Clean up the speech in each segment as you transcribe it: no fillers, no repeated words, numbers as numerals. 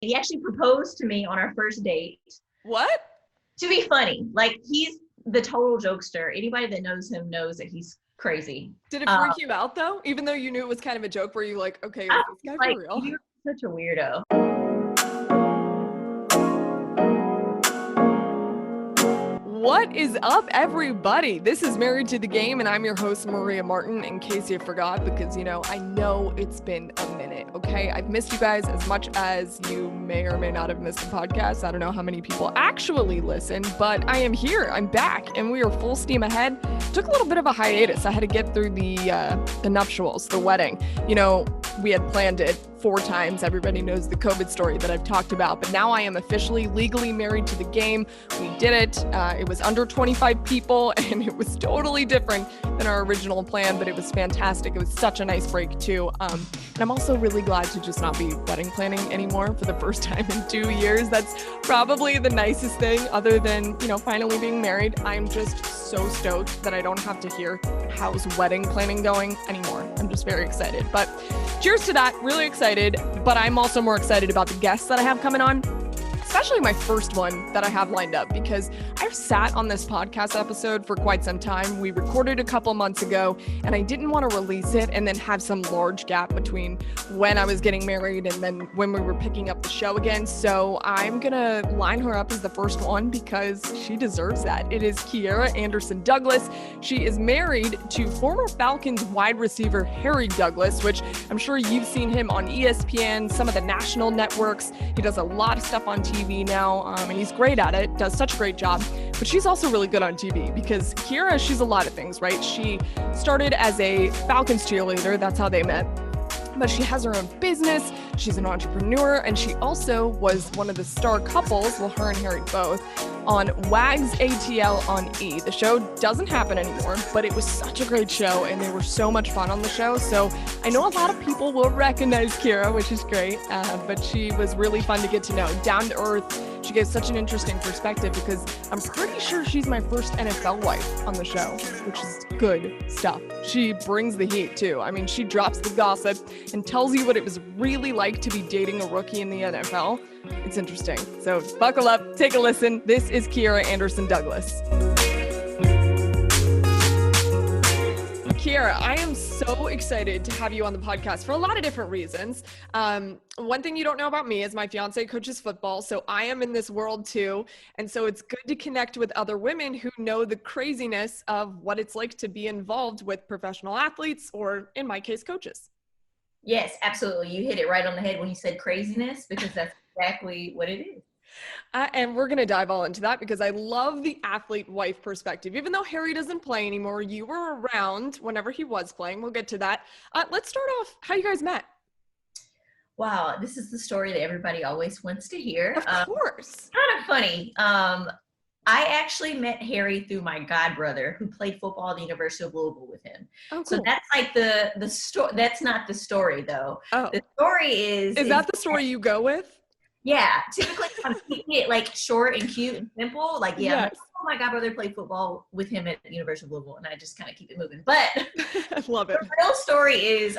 He actually proposed to me on our first date. What? To be funny. Like, he's the total jokester. Anybody that knows him knows that he's crazy. Did it freak you out though? Even though you knew it was kind of a joke, were you like, okay, is this guy for real? You're such a weirdo. What is up, everybody? This is Married to the Game, and I'm your host, Maria Martin, in case you forgot, because, I know it's been a minute, okay? I've missed you guys as much as you may or may not have missed the podcast. I don't know how many people actually listen, but I am here. I'm back, and we are full steam ahead. Took a little bit of a hiatus. I had to get through the nuptials, the wedding. We had planned it 4 times. Everybody knows the COVID story that I've talked about, but now I am officially legally married to the game. We did it. It was under 25 people, and it was totally different than our original plan, but it was fantastic. It was such a nice break too. And I'm also really glad to just not be wedding planning anymore for the first time in 2 years. That's probably the nicest thing other than, finally being married. I'm just so stoked that I don't have to hear how's wedding planning going anymore. I'm just very excited, but cheers to that. Really excited, but I'm also more excited about the guests that I have coming on, especially my first one that I have lined up, because I've sat on this podcast episode for quite some time. We recorded a couple months ago, and I didn't want to release it and then have some large gap between when I was getting married and then when we were picking up the show again. So I'm gonna line her up as the first one because she deserves that. It is Kierra Douglas. She is married to former Falcons wide receiver Harry Douglas, which I'm sure you've seen him on ESPN, some of the national networks. He does a lot of stuff on TV now, and he's great at it, does such a great job. But she's also really good on TV because Kierra, she's a lot of things, right? She started as a Falcons cheerleader. That's how they met. But she has her own business, she's an entrepreneur, and she also was one of the star couples, well, her and Harry both, on Wags ATL on E. The show doesn't happen anymore, but it was such a great show, and they were so much fun on the show. So I know a lot of people will recognize Kierra, which is great, but she was really fun to get to know. Down to earth. She gave such an interesting perspective because I'm pretty sure she's my first NFL wife on the show, which is good stuff. She brings the heat too. I mean, she drops the gossip and tells you what it was really like to be dating a rookie in the NFL. It's interesting. So buckle up, take a listen. This is Kierra Douglas. Kierra, I am so excited to have you on the podcast for a lot of different reasons. One thing you don't know about me is my fiance coaches football, so I am in this world too. And so it's good to connect with other women who know the craziness of what it's like to be involved with professional athletes, or in my case, coaches. Yes, absolutely. You hit it right on the head when you said craziness, because that's exactly what it is. And we're going to dive all into that because I love the athlete wife perspective. Even though Harry doesn't play anymore, you were around whenever he was playing. We'll get to that. Let's start off how you guys met. Wow, this is the story that everybody always wants to hear. Of course. Kind of funny. I actually met Harry through my godbrother who played football at the University of Louisville with him. Oh, cool. So that's like the story. That's not the story though. Oh. The story is that the story you go with? Yeah, typically I'm keeping it like short and cute and simple. Like, yeah, Yes. my godbrother played football with him at the University of Louisville, and I just kind of keep it moving. But I love it. the real story is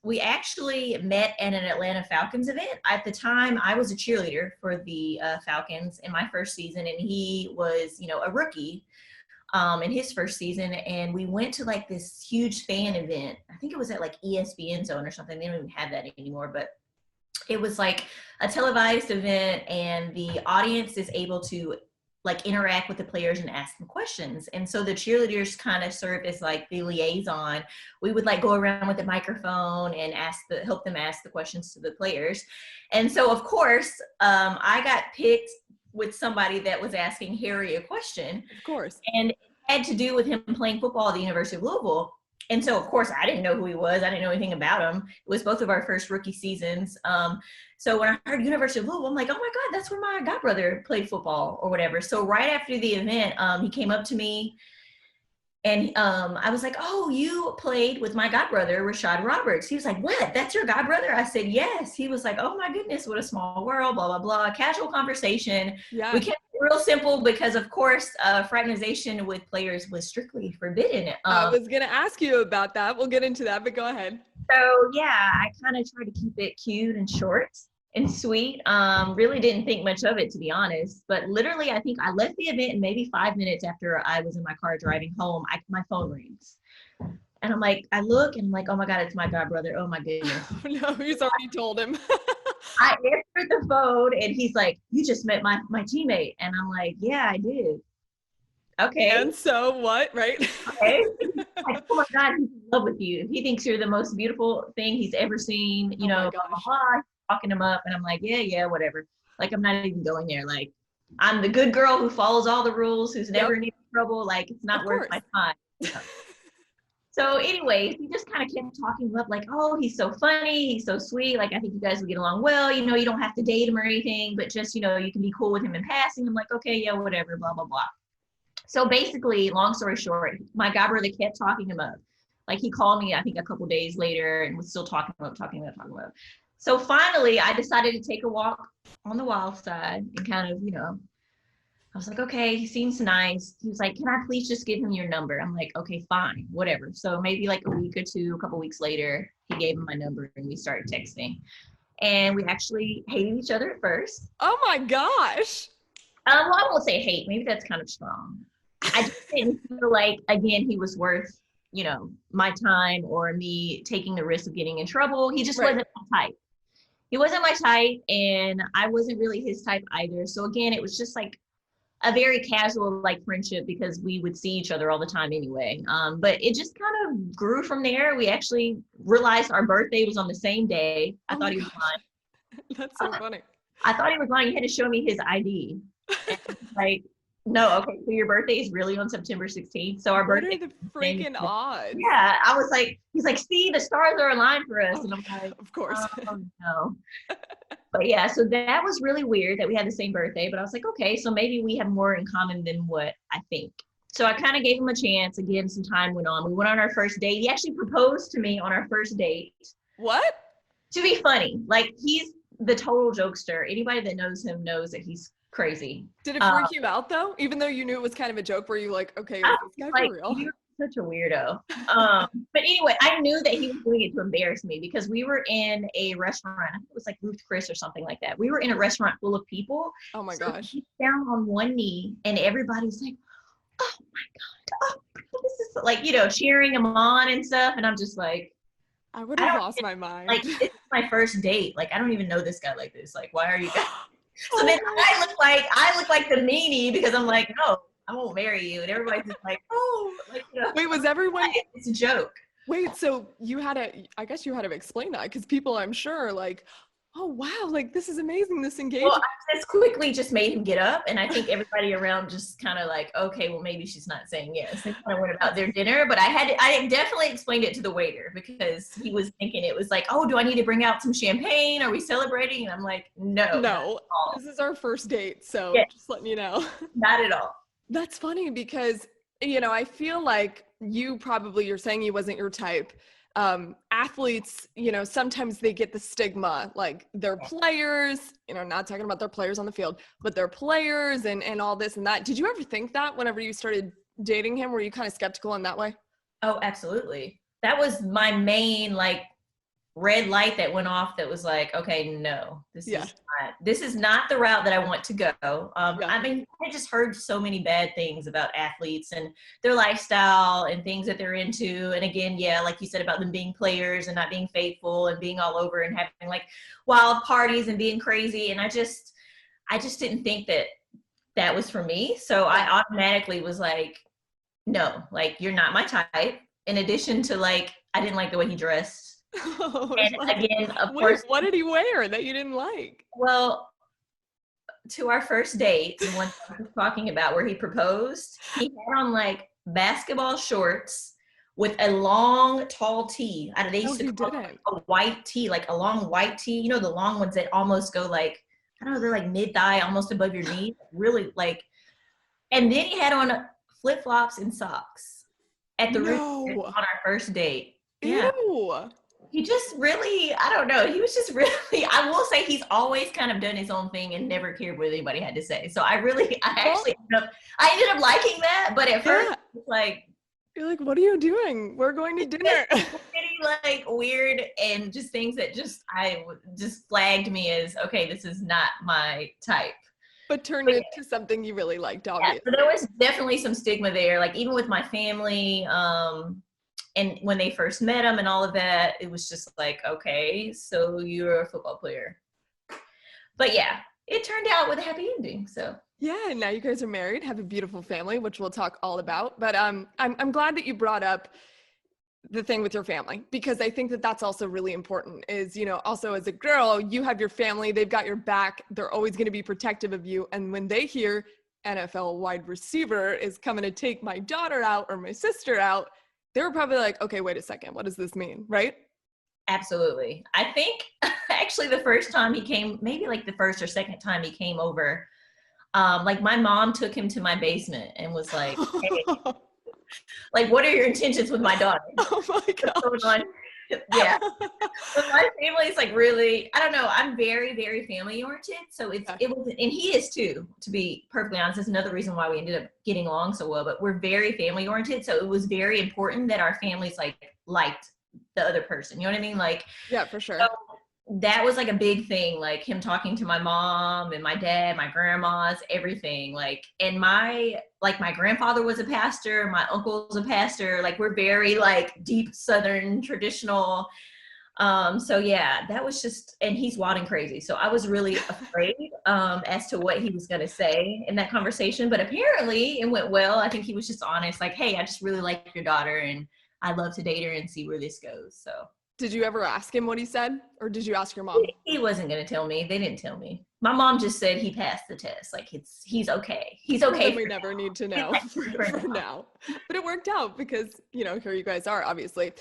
we actually met at an Atlanta Falcons event. At the time, I was a cheerleader for the Falcons in my first season, and he was, a rookie in his first season. And we went to like this huge fan event. I think it was at like ESPN Zone or something. They don't even have that anymore, but it was like a televised event, and the audience is able to like interact with the players and ask them questions. And so the cheerleaders kind of served as like the liaison. We would like go around with the microphone and help them ask the questions to the players. And so of course, I got picked with somebody that was asking Harry a question. Of course. And it had to do with him playing football at the University of Louisville. And so, of course, I didn't know who he was. I didn't know anything about him. It was both of our first rookie seasons. So when I heard University of Louisville, I'm like, oh, my God, that's where my godbrother played football or whatever. So right after the event, he came up to me, and I was like, oh, you played with my godbrother, Rashad Roberts. He was like, what? That's your godbrother? I said, yes. He was like, oh, my goodness, what a small world, blah, blah, blah. Casual conversation. Yeah. We kept it real simple because, of course, fraternization with players was strictly forbidden. I was going to ask you about that. We'll get into that, but go ahead. So, yeah, I kind of try to keep it cute and short. and sweet. Really didn't think much of it, to be honest. But literally, I think I left the event, and maybe 5 minutes after I was in my car driving home, my phone rings. And I'm like, I look and I'm like, oh my God, it's my god brother. Oh my goodness. No, he's already told him. I answered the phone and he's like, you just met my teammate. And I'm like, yeah, I did. Okay. And so what, right? Okay. Like, oh my God, he's in love with you. He thinks you're the most beautiful thing he's ever seen, you know, blah, blah, blah. Talking him up. And I'm like, yeah, whatever. Like, I'm not even going there. Like, I'm the good girl who follows all the rules, who's never in any trouble. Like, it's not worth my time. You know? So anyways, he just kind of kept talking up like, oh, he's so funny. He's so sweet. Like, I think you guys will get along well. You know, you don't have to date him or anything, but just, you know, you can be cool with him in passing. I'm like, okay, yeah, whatever, blah, blah, blah. So basically, long story short, my god brother kept talking him up. Like, he called me, I think, a couple days later and was still talking about. So finally, I decided to take a walk on the wild side and kind of, you know, I was like, okay, he seems nice. He was like, can I please just give him your number? I'm like, okay, fine, whatever. So maybe like a week or two, a couple weeks later, he gave him my number and we started texting. And we actually hated each other at first. Oh my gosh. Well, I won't say hate. Maybe that's kind of strong. I just didn't feel like, again, he was worth, you know, my time or me taking the risk of getting in trouble. He just wasn't my type. He wasn't my type, and I wasn't really his type either. So again, it was just like a very casual like friendship because we would see each other all the time anyway. But it just kind of grew from there. We actually realized our birthday was on the same day. I thought he was lying. That's so funny. I thought he was lying. He had to show me his ID. Like, no, okay, so your birthday is really on September 16th. So our birthday. What are the freaking odds? Yeah, I was like, he's like, see, the stars are aligned for us. And I'm like, of course. Oh, no. But yeah, so that was really weird that we had the same birthday. But I was like, okay, so maybe we have more in common than what I think. So I kind of gave him a chance. Again, some time went on. We went on our first date. He actually proposed to me on our first date. What? To be funny. Like, he's the total jokester. Anybody that knows him knows that he's crazy. Did it freak you out though? Even though you knew it was kind of a joke, were you like, okay, is this guy for real? You're such a weirdo. But anyway, I knew that he was doing it to embarrass me because we were in a restaurant. I think it was like Ruth Chris or something like that. We were in a restaurant full of people. Oh my gosh. He's down on one knee and everybody's like, oh my God. Oh, this is like, you know, cheering him on and stuff. And I'm just like, I would have lost my mind. Like, it's my first date. Like, I don't even know this guy like this. Like, why are you guys? So then I look like the meanie because I'm like, no, I won't marry you. And everybody's just like, oh, like, you know. Wait, was everyone? It's a joke. Wait, so I guess you had to explain that because people, I'm sure, are like, oh wow, like this is amazing, this engagement. Well, I just quickly just made him get up, and I think everybody around just kind of like, okay, well maybe she's not saying yes. They kind of went about their dinner, but I definitely explained it to the waiter because he was thinking it was like, oh, do I need to bring out some champagne? Are we celebrating? And I'm like, no, this is our first date, so just letting you know. Not at all. That's funny because, you know, I feel like you're saying he wasn't your type. Athletes, you know, sometimes they get the stigma, like they're players, you know, not talking about their players on the field, but they're players and all this and that. Did you ever think that whenever you started dating him? Were you kind of skeptical in that way? Oh, absolutely. That was my main, like, red light that went off that was like, okay, no, this is not the route that I want to go. I mean, I just heard so many bad things about athletes and their lifestyle and things that they're into. And again, like you said about them being players and not being faithful and being all over and having like wild parties and being crazy. And I just didn't think that was for me. So I automatically was like, no, like, you're not my type. In addition to, like, I didn't like the way he dressed. And again, of course, what did he wear that you didn't like? Well, to our first date, the one I was talking about where he proposed, he had on like basketball shorts with a long, tall tee. They used to call it a white tee, like a long white tee. You know, the long ones that almost go like, I don't know, they're like mid-thigh, almost above your knee. Really like, and then he had on flip-flops and socks at the roof on our first date. Yeah. Ew. He just really, I don't know. He was just really, I will say he's always kind of done his own thing and never cared what anybody had to say. So I ended up liking that. But at first, it's like, you're like, what are you doing? We're going to dinner. Video like weird and just things that just flagged me as, okay, this is not my type. But turned into something you really liked, obviously. Yeah, so there was definitely some stigma there, like even with my family, and when they first met him and all of that, it was just like, okay, so you're a football player. But yeah, it turned out with a happy ending. So yeah, and now you guys are married, have a beautiful family, which we'll talk all about. But I'm glad that you brought up the thing with your family, because I think that that's also really important is, you know, also as a girl, you have your family, they've got your back, they're always going to be protective of you. And when they hear NFL wide receiver is coming to take my daughter out or my sister out, they were probably like, okay, wait a second, what does this mean? Right? Absolutely. I think actually the first time he came, maybe like the first or second time he came over, like my mom took him to my basement and was like, hey, like, what are your intentions with my daughter? Oh my God. Yeah. But my family is like really, I don't know, I'm very, very family oriented. So it was, and he is too, to be perfectly honest. That's another reason why we ended up getting along so well, but we're very family oriented. So it was very important that our families like liked the other person. You know what I mean? Like, yeah, for sure. So that was like a big thing, like him talking to my mom and my dad, my grandmas, everything. Like, and my grandfather was a pastor, my uncle's a pastor. Like, we're very like deep Southern traditional. So yeah, that was just, and he's wild and crazy. So I was really afraid as to what he was going to say in that conversation, but apparently it went well. I think he was just honest, like, hey, I just really like your daughter and I'd love to date her and see where this goes. So did you ever ask him what he said, or did you ask your mom? He wasn't going to tell me. They didn't tell me. My mom just said he passed the test. Like, he's okay. He's okay. We never need to know for now. But it worked out because, you know, here you guys are, obviously.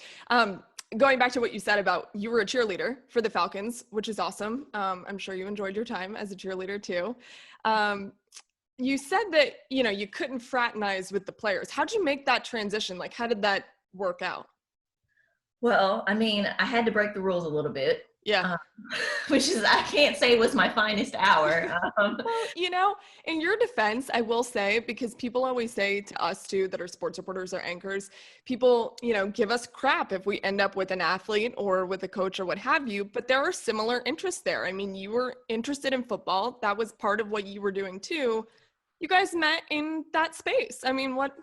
Going back to what you said about you were a cheerleader for the Falcons, which is awesome. I'm sure you enjoyed your time as a cheerleader too. You said that, you know, you couldn't fraternize with the players. How'd you make that transition? Like, how did that work out? Well, I mean, I had to break the rules a little bit. Yeah. Which is, I can't say was my finest hour. Well, you know, in your defense, I will say, because people always say to us too, that are sports reporters or anchors, people, you know, give us crap if we end up with an athlete or with a coach or what have you, but there are similar interests there. I mean, you were interested in football. That was part of what you were doing too. You guys met in that space. I mean, what?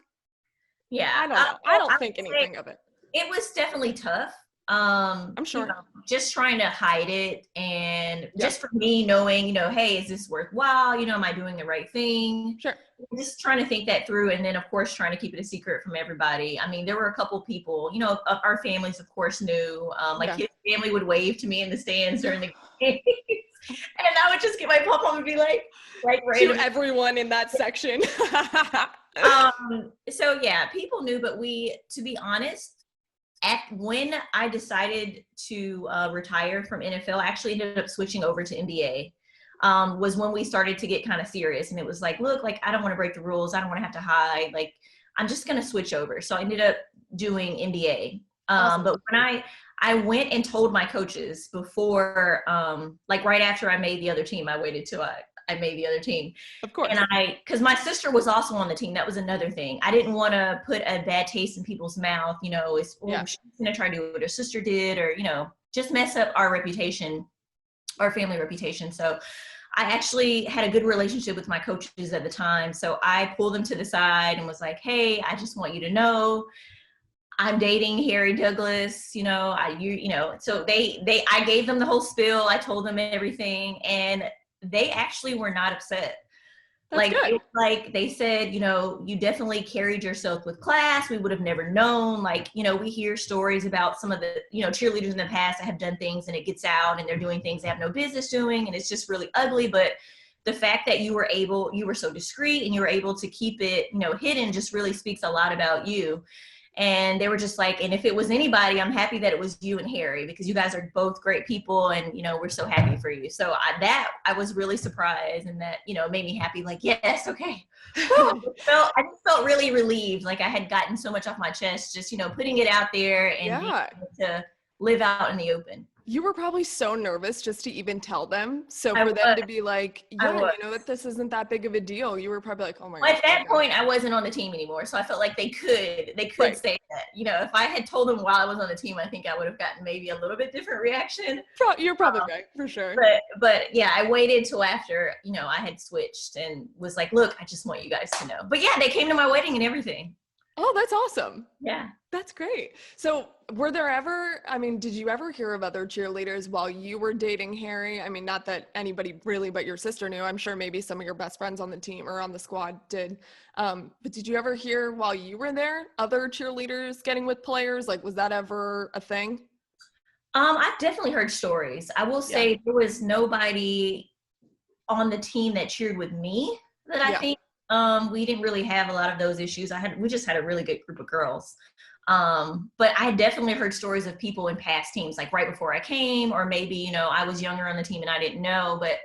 Yeah. I don't know. I don't think anything of it. It was definitely tough. I'm sure. You know, just trying to hide it, and just for me knowing, you know, hey, is this worthwhile? You know, am I doing the right thing? Sure. Just trying to think that through, and then of course trying to keep it a secret from everybody. I mean, there were a couple people, you know, our families of course knew. His family would wave to me in the stands during the games, and I would just get my pom-pom and be like to everyone in that section. So yeah, people knew, but to be honest, when I decided to retire from NFL, I actually ended up switching over to NBA, was when we started to get kind of serious. And it was like, look, like, I don't want to break the rules. I don't want to have to hide. Like, I'm just going to switch over. So I ended up doing NBA. Awesome. But when I went and told my coaches before, like right after I made the other team, I waited till I made the other team. Of course. And because my sister was also on the team. That was another thing. I didn't want to put a bad taste in people's mouth, you know, she's going to try to do what her sister did, or, you know, just mess up our reputation, our family reputation. So I actually had a good relationship with my coaches at the time. So I pulled them to the side and was like, hey, I just want you to know I'm dating Kierra Douglas, you know, so I gave them the whole spiel. I told them everything, and they actually were not upset. Like they said, you know, you definitely carried yourself with class. We would have never known. Like, you know, we hear stories about some of the, you know, cheerleaders in the past that have done things and it gets out and they're doing things they have no business doing, and it's just really ugly. But the fact that you were so discreet and you were able to keep it, you know, hidden just really speaks a lot about you. And they were just like, and if it was anybody, I'm happy that it was you and Harry, because you guys are both great people, and, you know, we're so happy for you. So I was really surprised, and that, you know, made me happy. Like, yes, okay. I just felt really relieved. Like I had gotten so much off my chest, just, you know, putting it out there and being able to live out in the open. You were probably so nervous just to even tell them. So I for them was, to be like, I yeah, was. that this isn't that big of a deal. You were probably like, oh my Well, gosh. at that Okay. point, I wasn't on the team anymore, so I felt like they could Right. say that. If I had told them while I was on the team, I think I would have gotten maybe a little bit different reaction. You're probably right, for sure. But yeah, I waited till after I had switched and was like, look, I just want you guys to know. But yeah, they came to my wedding and everything. Oh, that's awesome. Yeah. That's great. So did you ever hear of other cheerleaders while you were dating Harry? I mean, not that anybody really but your sister knew. I'm sure maybe some of your best friends on the team or on the squad did. But did you ever hear while you were there, other cheerleaders getting with players? Like, was that ever a thing? I've definitely heard stories. I will say there was nobody on the team that cheered with me that I think we didn't really have a lot of those issues. We just had a really good group of girls. But I definitely heard stories of people in past teams, like right before I came, or maybe, I was younger on the team and I didn't know, but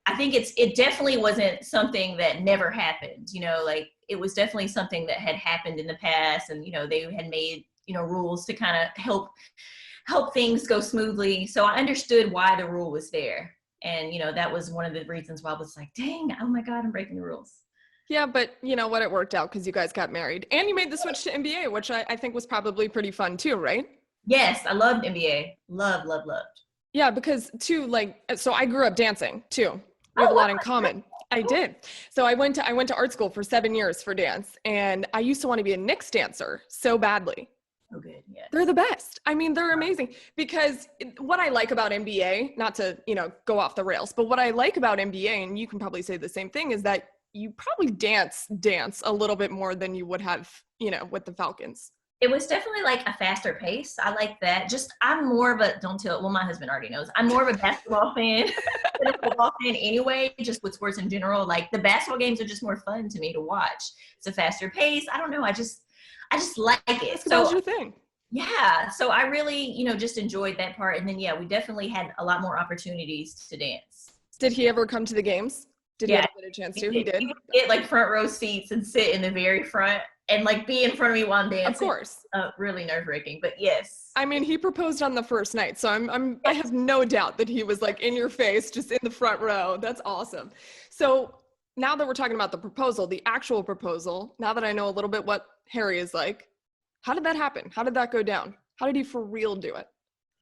I think it definitely wasn't something that never happened, like it was definitely something that had happened in the past, and, they had made, rules to kind of help things go smoothly. So I understood why the rule was there. And, that was one of the reasons why I was like, dang, oh my God, I'm breaking the rules. Yeah, but you know what? It worked out because you guys got married and you made the switch to NBA, which I think was probably pretty fun too, right? Yes, I loved NBA. Loved. Yeah, because too, so I grew up dancing too. We have a lot in common. I did. So I went to art school for 7 years for dance, and I used to want to be a Knicks dancer so badly. Oh, good. Yeah. They're the best. I mean, they're amazing because what I like about NBA, not to, go off the rails, but what I like about NBA, and you can probably say the same thing, is that you probably dance a little bit more than you would have, with the Falcons. It was definitely like a faster pace. I like that. I'm more of a, my husband already knows, I'm more of a basketball fan than a football fan anyway, just with sports in general. Like the basketball games are just more fun to me to watch. It's a faster pace. I don't know. I just like it. That's your thing. Yeah. So I really, just enjoyed that part. And then, we definitely had a lot more opportunities to dance. Did he ever come to the games? Did he ever get a chance to? He did. He would get like front row seats and sit in the very front and like be in front of me while I'm dancing. Of course. Really nerve-wracking, but yes. I mean, he proposed on the first night, so I have no doubt that he was like in your face, just in the front row. That's awesome. So now that we're talking about the proposal, the actual proposal, now that I know a little bit what Harry is like, how did that happen? How did that go down? How did he for real do it?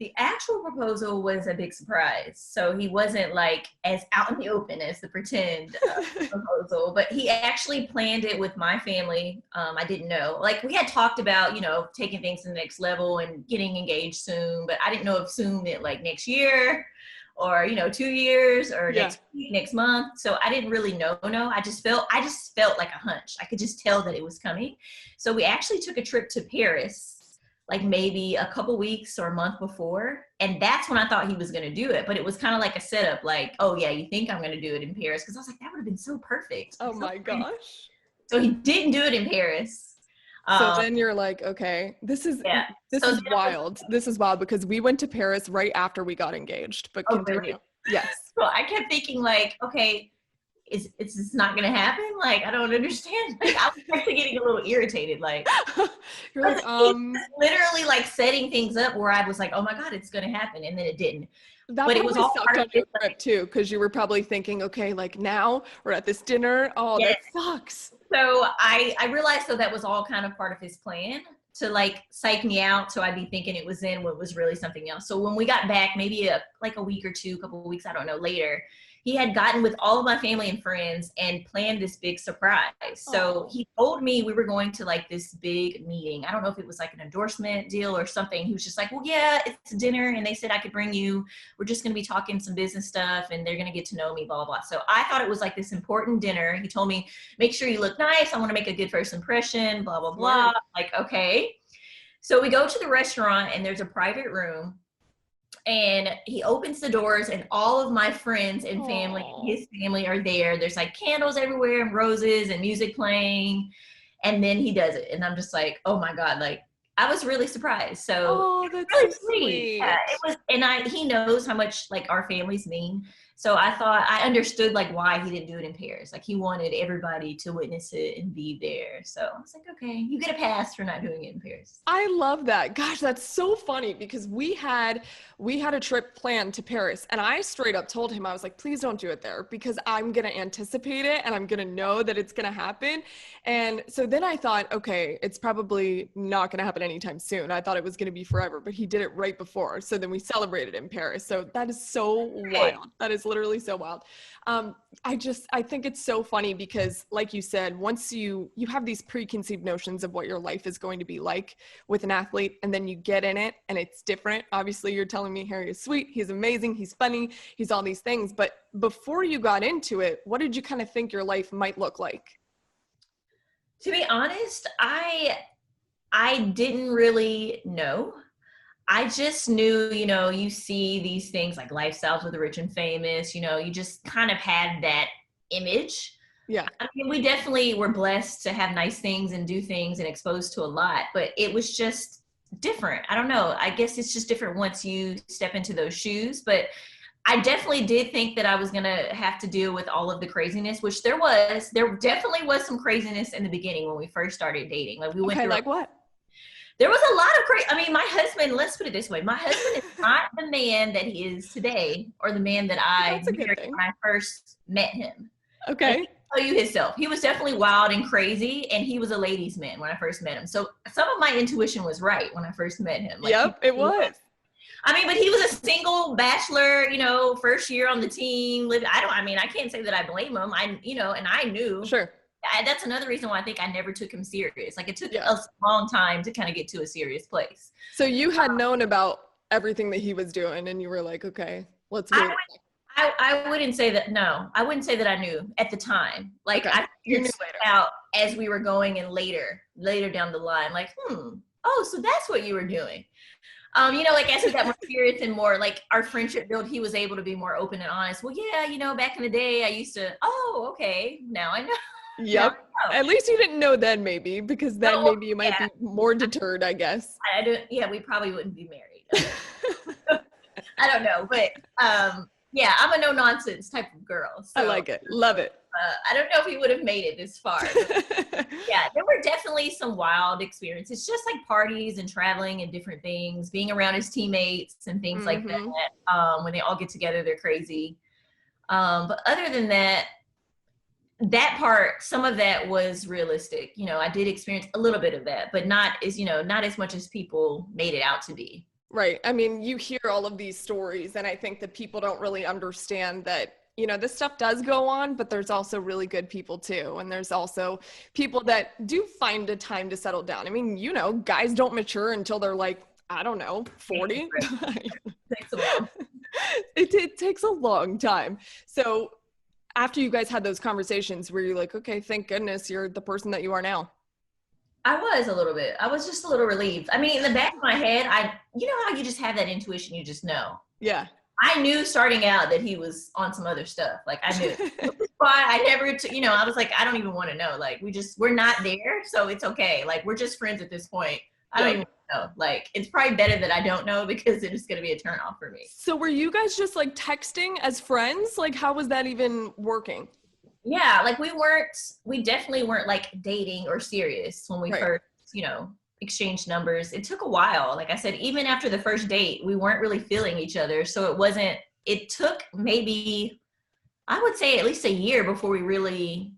The actual proposal was a big surprise. So he wasn't like as out in the open as the pretend proposal, but he actually planned it with my family. I didn't know. Like we had talked about, taking things to the next level and getting engaged soon, but I didn't know if soon meant like next year or, 2 years or next week, next month. So I didn't really know. I just felt like a hunch. I could just tell that it was coming. So we actually took a trip to Paris, like maybe a couple weeks or a month before. And that's when I thought he was going to do it. But it was kind of like a setup, like, oh yeah, you think I'm going to do it in Paris? Because I was like, that would have been so perfect. Oh my gosh. So he didn't do it in Paris. So then you're like, okay, this is wild. This is wild because we went to Paris right after we got engaged, but continue. Really? Yes. So I kept thinking like, okay, is this not going to happen? Like, I don't understand. Like, I was actually getting a little irritated. Like, you're like, literally like setting things up where I was like, oh my God, it's going to happen. And then it didn't. But it was all part of your trip too, because you were probably thinking, okay, like now we're at this dinner. Oh, that sucks. So I realized that was all kind of part of his plan to like psych me out. So I'd be thinking it was in what was really something else. So when we got back, maybe a week or two, couple of weeks, I don't know, later, he had gotten with all of my family and friends and planned this big surprise. So he told me we were going to like this big meeting. I don't know if it was like an endorsement deal or something. He was just like, well, yeah, it's a dinner. And they said I could bring you. We're just going to be talking some business stuff and they're going to get to know me, blah, blah, blah. So I thought it was like this important dinner. He told me, make sure you look nice. I want to make a good first impression, blah, blah, blah. Like, okay. So we go to the restaurant and there's a private room. And he opens the doors and all of my friends and family, his family are there. There's like candles everywhere and roses and music playing. And then he does it. And I'm just like, oh my God, like I was really surprised. So that's really so sweet. Yeah, it was. And he knows how much like our families mean. So I understood like why he didn't do it in pairs. Like he wanted everybody to witness it and be there. So I was like, okay, you get a pass for not doing it in pairs. I love that. Gosh, that's so funny because we had a trip planned to Paris and I straight up told him, I was like, please don't do it there because I'm going to anticipate it and I'm going to know that it's going to happen. And so then I thought, okay, it's probably not going to happen anytime soon. I thought it was going to be forever, but he did it right before. So then we celebrated in Paris. So that is so wild. That is literally so wild. I think it's so funny because like you said, once you have these preconceived notions of what your life is going to be like with an athlete, and then you get in it and it's different. Obviously you're telling me Harry is sweet, he's amazing, he's funny, he's all these things. But before you got into it, what did you kind of think your life might look like? To be honest, I didn't really know. I just knew, you see these things like lifestyles with the rich and famous, you just kind of had that image. Yeah. I mean, we definitely were blessed to have nice things and do things and exposed to a lot, but it was just different. I don't know. I guess it's just different once you step into those shoes, but I definitely did think that I was going to have to deal with all of the craziness, which there definitely was some craziness in the beginning when we first started dating. Like we went through like what? There was a lot of crazy. I mean, my husband, let's put it this way. My husband is not the man that he is today or the man that I married when I first met him. Okay. Like, tell you himself. He was definitely wild and crazy, and he was a ladies' man when I first met him. So some of my intuition was right when I first met him. Like, yep, it was. I mean, but he was a single bachelor, first year on the team. I can't say that I blame him. And I knew. Sure. That's another reason why I think I never took him serious. Like it took a long time to kind of get to a serious place. So you had known about everything that he was doing and you were like, okay, let's move. I wouldn't say that. No, I wouldn't say that I knew at the time. Like okay. I figured it out as we were going and later down the line, like, oh, so that's what you were doing. Like as we got more serious and more like our friendship built, he was able to be more open and honest. Well, yeah, back in the day I used to, oh, okay, now I know. Yep. At least you didn't know then maybe, because then maybe you might be more deterred, I guess. We probably wouldn't be married. I don't know, but I'm a no nonsense type of girl. So, I like it. Love it. I don't know if he would have made it this far. But, there were definitely some wild experiences, just like parties and traveling and different things, being around his teammates and things like that. When they all get together, they're crazy. But other than that part, some of that was realistic. I did experience a little bit of that, but not as much as people made it out to be. Right. I mean, you hear all of these stories and I think that people don't really understand that, this stuff does go on, but there's also really good people too. And there's also people that do find a time to settle down. I mean, guys don't mature until they're like, I don't know, 40. It takes a long time. So after you guys had those conversations, were you like, okay, thank goodness you're the person that you are now? I was a little bit. I was just a little relieved. I mean, in the back of my head, how you just have that intuition, you just know. Yeah. I knew starting out that he was on some other stuff. Like I knew. Why I never, I was like, I don't even want to know. Like we're not there, so it's okay. Like we're just friends at this point. I don't even know. Like it's probably better that I don't know because it's going to be a turn off for me. So were you guys just like texting as friends? Like how was that even working? Yeah, like we definitely weren't like dating or serious when we first, exchanged numbers. It took a while. Like I said, even after the first date, we weren't really feeling each other. So it took maybe, I would say at least a year before we really,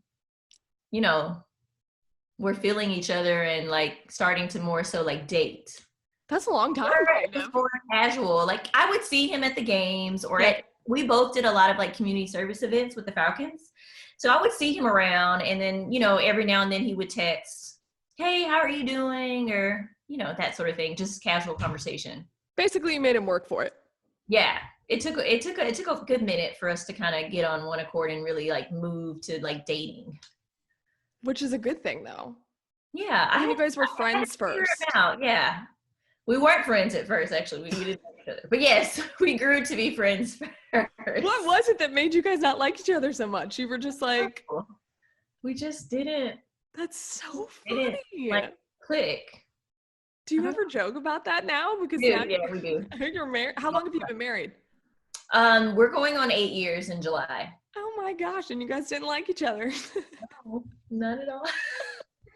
were feeling each other and like starting to more so like date. That's a long time. It's more casual. Like I would see him at the games or we both did a lot of like community service events with the Falcons. So I would see him around and then, every now and then he would text, hey, how are you doing? Or, that sort of thing. Just casual conversation. Basically you made him work for it. Yeah. It took a good minute for us to kind of get on one accord and really like move to like dating. Which is a good thing though. Yeah. You guys were friends first. Yeah. We weren't friends at first, actually. We didn't like each other. But yes, we grew to be friends first. What was it that made you guys not like each other so much? You were just like... We just didn't. That's so funny. Like, click. Do you ever joke about that now? Because we do. You're married. How long have you been married? We're going on 8 years in July. Oh my gosh, and you guys didn't like each other. No, none at all.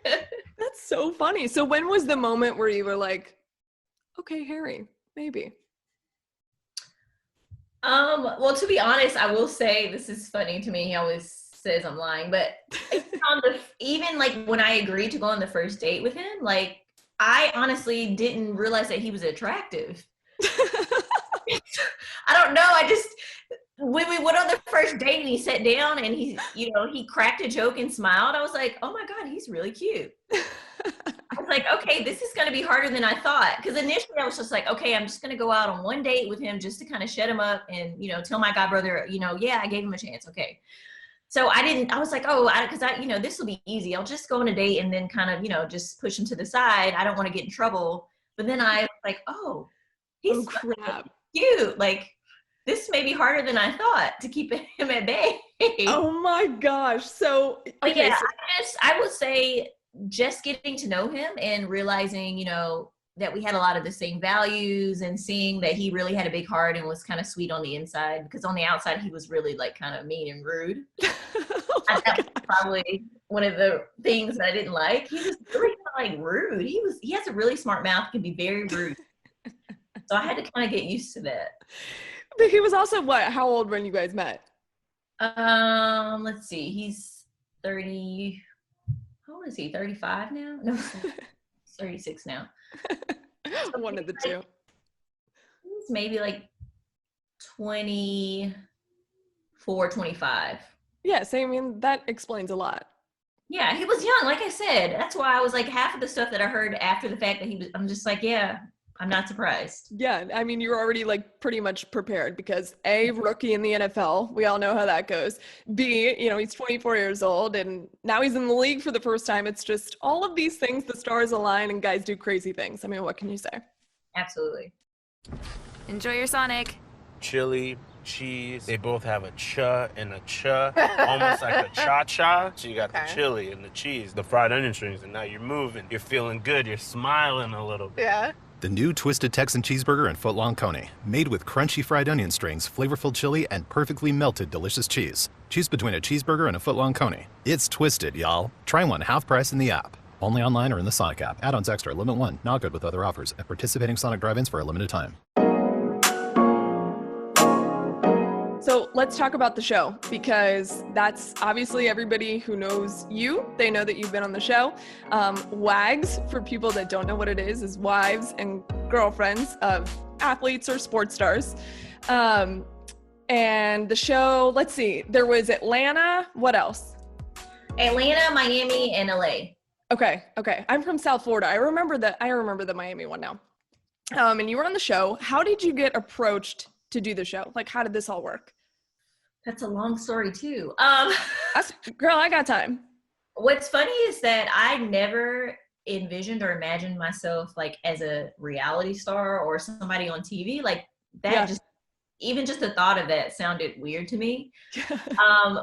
That's so funny. So when was the moment where you were like, okay, Harry, maybe? Well, to be honest, I will say this is funny to me. He always says I'm lying, but even like when I agreed to go on the first date with him, like I honestly didn't realize that he was attractive. I don't know. When we went on the first date and he sat down and he cracked a joke and smiled, I was like, oh my God, he's really cute. I was like, okay, this is going to be harder than I thought. Because initially I was just like, okay, I'm just going to go out on one date with him just to kind of shut him up and, tell my god brother, yeah, I gave him a chance. Okay. So I was like, this will be easy. I'll just go on a date and then kind of, just push him to the side. I don't want to get in trouble. But then I was like, oh, he's crap. Cute. Like, this may be harder than I thought to keep him at bay. Oh my gosh. So, okay. Yeah, I would say just getting to know him and realizing, that we had a lot of the same values and seeing that he really had a big heart and was kind of sweet on the inside, because on the outside he was really like kind of mean and rude. That was probably one of the things that I didn't like. He was really kind of like rude. He has a really smart mouth, can be very rude. So I had to kind of get used to that. But he was also how old when you guys met? Let's see. He's 30. How old is he? 35 now? No, 36 now. So one of the two. He's maybe like 24, 25. Yeah, so I mean, that explains a lot. Yeah, he was young, like I said. That's why I was like, half of the stuff that I heard after the fact that I'm just like, yeah, I'm not surprised. Yeah, I mean, you're already like pretty much prepared because A, rookie in the NFL, we all know how that goes. B, he's 24 years old and now he's in the league for the first time. It's just all of these things, the stars align and guys do crazy things. I mean, what can you say? Absolutely. Enjoy your Sonic. Chili, cheese, they both have a cha and a cha, almost like a cha-cha. So you got the chili and the cheese, the fried onion strings, and now you're moving. You're feeling good. You're smiling a little bit. Yeah. The new Twisted Texan Cheeseburger and Footlong Coney, made with crunchy fried onion strings, flavorful chili, and perfectly melted delicious cheese. Choose between a cheeseburger and a Footlong Coney. It's twisted, y'all. Try one half price in the app. Only online or in the Sonic app. Add-ons extra. Limit 1. Not good with other offers. At participating Sonic drive-ins for a limited time. So let's talk about the show, because that's obviously everybody who knows you. They know that you've been on the show. WAGs, for people that don't know what it is wives and girlfriends of athletes or sports stars. And the show, let's see, there was Atlanta. What else? Atlanta, Miami, and LA. Okay. I'm from South Florida. I remember the Miami one now. And you were on the show. How did you get approached to do the show? Like, how did this all work? That's a long story too. Girl, I got time. What's funny is that I never envisioned or imagined myself like as a reality star or somebody on TV like that. Yeah. Even just the thought of that sounded weird to me.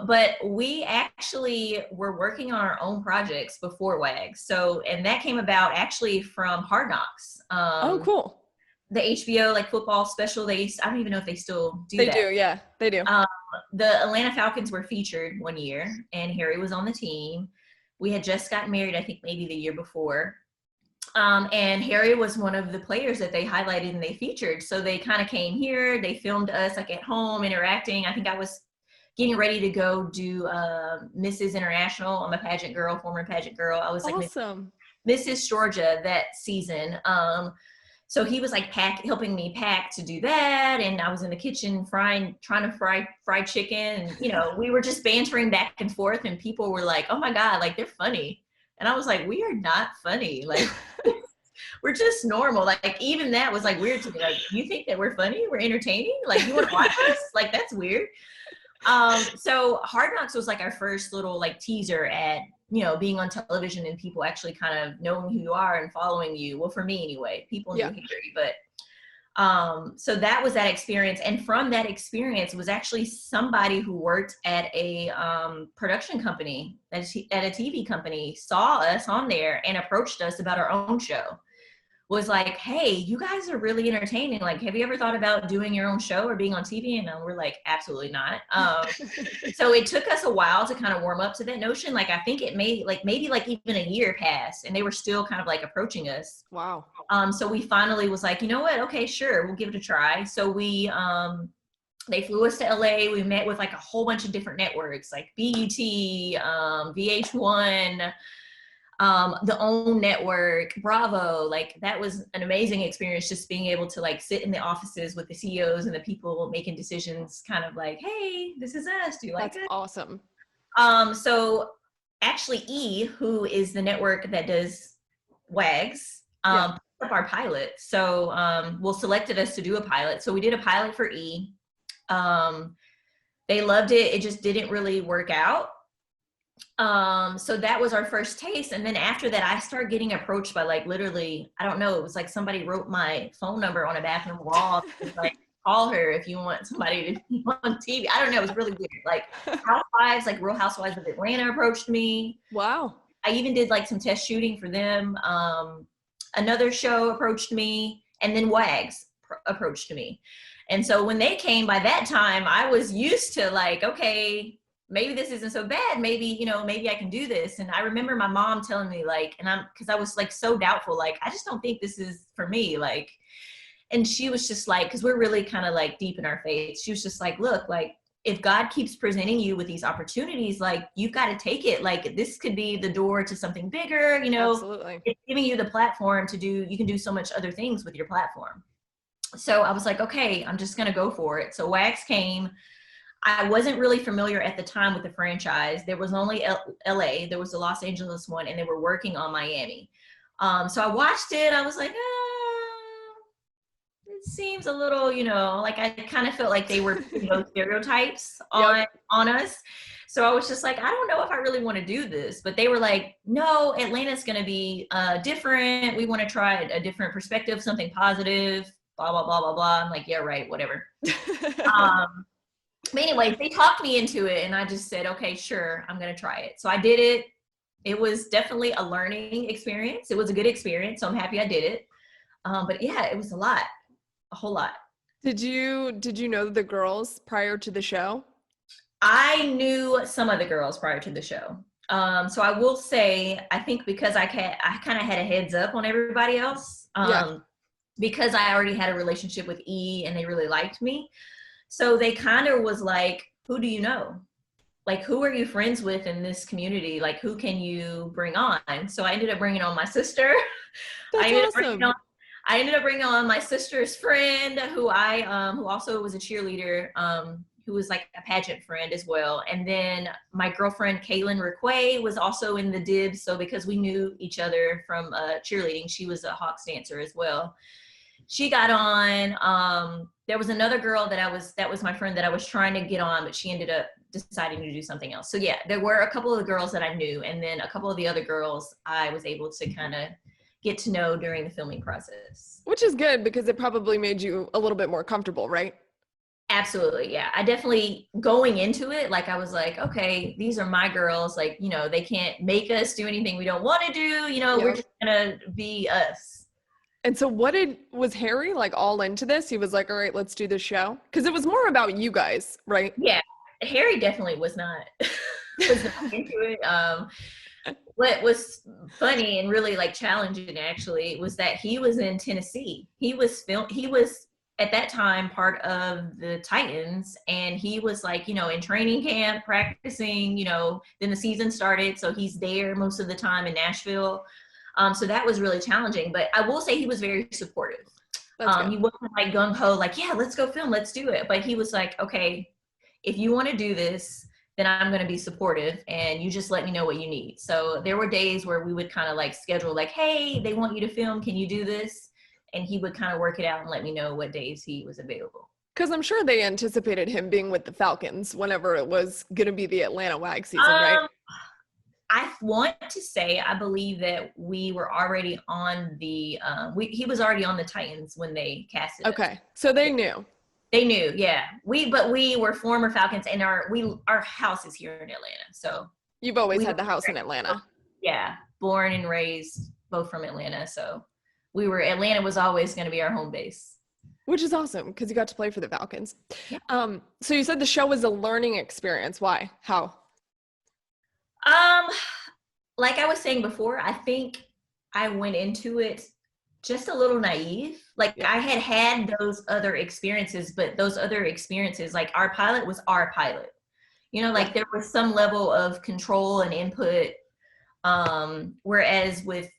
But we actually were working on our own projects before WAGs. And that came about actually from Hard Knocks. Oh, cool. The HBO like football special. I don't even know if they still do that. They do, yeah, they do. The Atlanta Falcons were featured one year, and Harry was on the team. We had just gotten married, I think maybe the year before. And Harry was one of the players that they highlighted and they featured. So they kind of came here. They filmed us like at home interacting. I think I was getting ready to go do Mrs. International. I'm a pageant girl, former pageant girl. I was like awesome. Mrs. Georgia that season. So he was like helping me pack to do that. And I was in the kitchen trying to fry fried chicken. And, we were just bantering back and forth and people were like, oh my God, like they're funny. And I was like, we are not funny. Like we're just normal. Like even that was like weird to me. Like, you think that we're funny? We're entertaining? Like you want to watch us? Like that's weird. So Hard Knocks was like our first little like teaser at, being on television and people actually kind of knowing who you are and following you. Well, for me anyway, people knew Harry, but so that was that experience. And from that experience was actually somebody who worked at a production company, at a TV company, saw us on there and approached us about our own show, was like, hey, you guys are really entertaining. Like, have you ever thought about doing your own show or being on TV? And we're like, absolutely not. So it took us a while to kind of warm up to that notion. Like, I think it may like maybe like even a year passed and they were still kind of like approaching us. Wow. So we finally was like, you know what? Okay, sure. We'll give it a try. So they flew us to LA. We met with like a whole bunch of different networks like BET, VH1, the OWN network, Bravo. Like that was an amazing experience, just being able to like sit in the offices with the CEOs and the people making decisions, kind of like, hey, this is us. Do you like That's it? awesome. So actually E, who is the network that does WAGs, put up our pilot. So well, selected us to do a pilot. So we did a pilot for E. They loved it. It just didn't really work out. So that was our first taste. And then after that, I started getting approached by like, literally, I don't know, it was like somebody wrote my phone number on a bathroom wall. It was like, call her if you want somebody to be on TV. I don't know. It was really weird. Like Housewives, like Real Housewives of Atlanta approached me. Wow. I even did like some test shooting for them. Another show approached me, and then WAGs approached me. And so when they came, by that time, I was used to like, okay, maybe this isn't so bad. Maybe, you know, maybe I can do this. And I remember my mom telling me like, cause I was like so doubtful, like, I just don't think this is for me. Like, and she was just like, cause we're really kind of like deep in our faith. She was just like, look, like if God keeps presenting you with these opportunities, like you've got to take it. Like this could be the door to something bigger, you know. Absolutely. It's giving you the platform to do, you can do so much other things with your platform. So I was like, okay, I'm just going to go for it. So WAGs came. I wasn't really familiar at the time with the franchise. There was only LA, there was the Los Angeles one, and they were working on Miami. So I watched it. I was like, it seems a little, you know, like I kind of felt like they were, you know, stereotypes on us. So I was just like, I don't know if I really want to do this. But they were like, no, Atlanta's going to be different. We want to try a different perspective, something positive, blah, blah, blah, blah, blah. I'm like, yeah, right, whatever. But anyway, they talked me into it, and I just said, okay, sure, I'm going to try it. So I did it. It was definitely a learning experience. It was a good experience, so I'm happy I did it. But yeah, it was a whole lot. Did you know the girls prior to the show? I knew some of the girls prior to the show. So I will say, I think because I kind of had a heads up on everybody else, because I already had a relationship with E and they really liked me. So they kind of was like, who do you know? Like, who are you friends with in this community? Like, who can you bring on? So I ended up bringing on my sister. That's I ended up bringing on my sister's friend, who who also was a cheerleader, who was like a pageant friend as well. And then my girlfriend, Kaylin Requay, was also in the dibs. So because we knew each other from cheerleading, she was a Hawks dancer as well. She got on. There was another girl that was my friend that I was trying to get on, but she ended up deciding to do something else. So yeah, there were a couple of the girls that I knew, and then a couple of the other girls I was able to kind of get to know during the filming process. Which is good, because it probably made you a little bit more comfortable, right? Absolutely, yeah. I definitely, going into it, like I was like, okay, these are my girls. Like, you know, they can't make us do anything we don't want to do. You know, we're just gonna be us. And so was Harry like all into this? He was like, all right, let's do this show? Because it was more about you guys, right? Yeah, Harry definitely was not, into it. What was funny and really like challenging actually was that he was in Tennessee. He was at that time part of the Titans, and he was like, you know, in training camp, practicing, you know, then the season started. So he's there most of the time in Nashville. So that was really challenging, but I will say he was very supportive. He wasn't like gung ho, like, yeah, let's go film, let's do it. But he was like, okay, if you want to do this, then I'm going to be supportive, and you just let me know what you need. So there were days where we would kind of like schedule like, hey, they want you to film, can you do this? And he would kind of work it out and let me know what days he was available. Because I'm sure they anticipated him being with the Falcons whenever it was going to be the Atlanta WAG season, right? I want to say, I believe that we were already on the, he was already on the Titans when they casted us. Okay, so they knew. They knew, yeah. But we were former Falcons, and our house is here in Atlanta. So you've always had the house in Atlanta. Yeah, born and raised both from Atlanta. So Atlanta was always going to be our home base. Which is awesome because you got to play for the Falcons. Yeah. So you said the show was a learning experience. Why? How? Like I was saying before, I think I went into it just a little naive. Like I had those other experiences, but those other experiences, like our pilot was our pilot. You know, like there was some level of control and input. Whereas with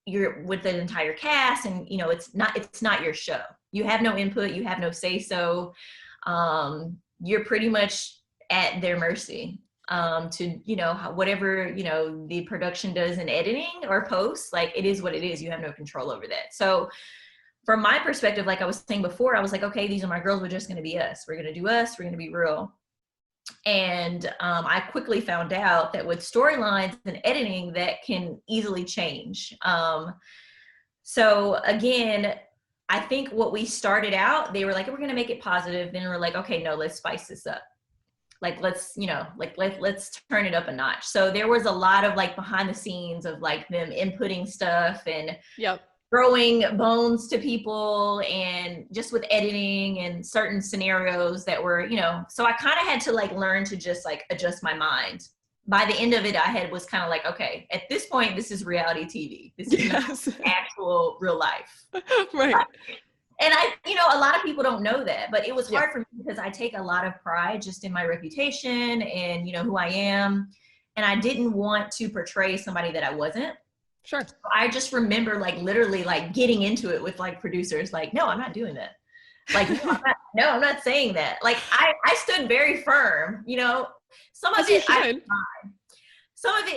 the entire cast, and you know, it's not your show. You have no input, you have no say so. You're pretty much at their mercy. To, you know, whatever, you know, the production does in editing or post, like it is what it is. You have no control over that. So from my perspective, like I was saying before, I was like, okay, these are my girls. We're just going to be us. We're going to do us. We're going to be real. And I quickly found out that with storylines and editing, that can easily change. So again, I think what we started out, they were like, we're going to make it positive. Then we're like, okay, no, let's spice this up. Like, let's turn it up a notch. So there was a lot of like behind the scenes of like them inputting stuff and throwing bones to people, and just with editing and certain scenarios that were, you know, so I kind of had to like learn to just like adjust my mind. By the end of it, was kind of like, okay, at this point, this is reality TV. This is not actual real life. Right. And you know, a lot of people don't know that, but it was hard for me because I take a lot of pride just in my reputation and, you know, who I am. And I didn't want to portray somebody that I wasn't. Sure. So I just remember like literally like getting into it with like producers, like, no, I'm not doing that. Like, I'm not saying that. Like I stood very firm, you know, some of it,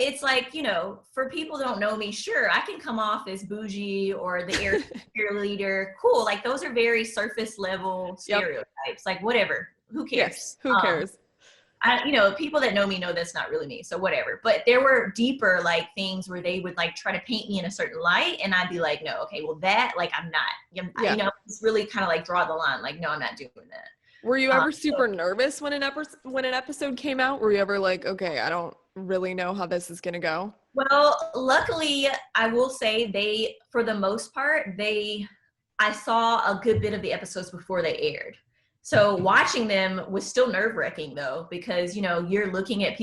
it's like, you know, for people who don't know me, sure, I can come off as bougie or the air cheerleader. Cool. Like those are very surface level stereotypes. Like whatever. Who cares? Yes, who cares? You know, people that know me know that's not really me. So whatever. But there were deeper like things where they would like try to paint me in a certain light, and I'd be like, no, okay, well that, like I'm not. You know, it's really kind of like draw the line. Like, no, I'm not doing that. Were you ever super nervous when an episode came out? Were you ever like, okay, I don't really know how this is gonna go? Well, luckily, I will say for the most part, I saw a good bit of the episodes before they aired. So watching them was still nerve-wracking though, because, you know, you're looking at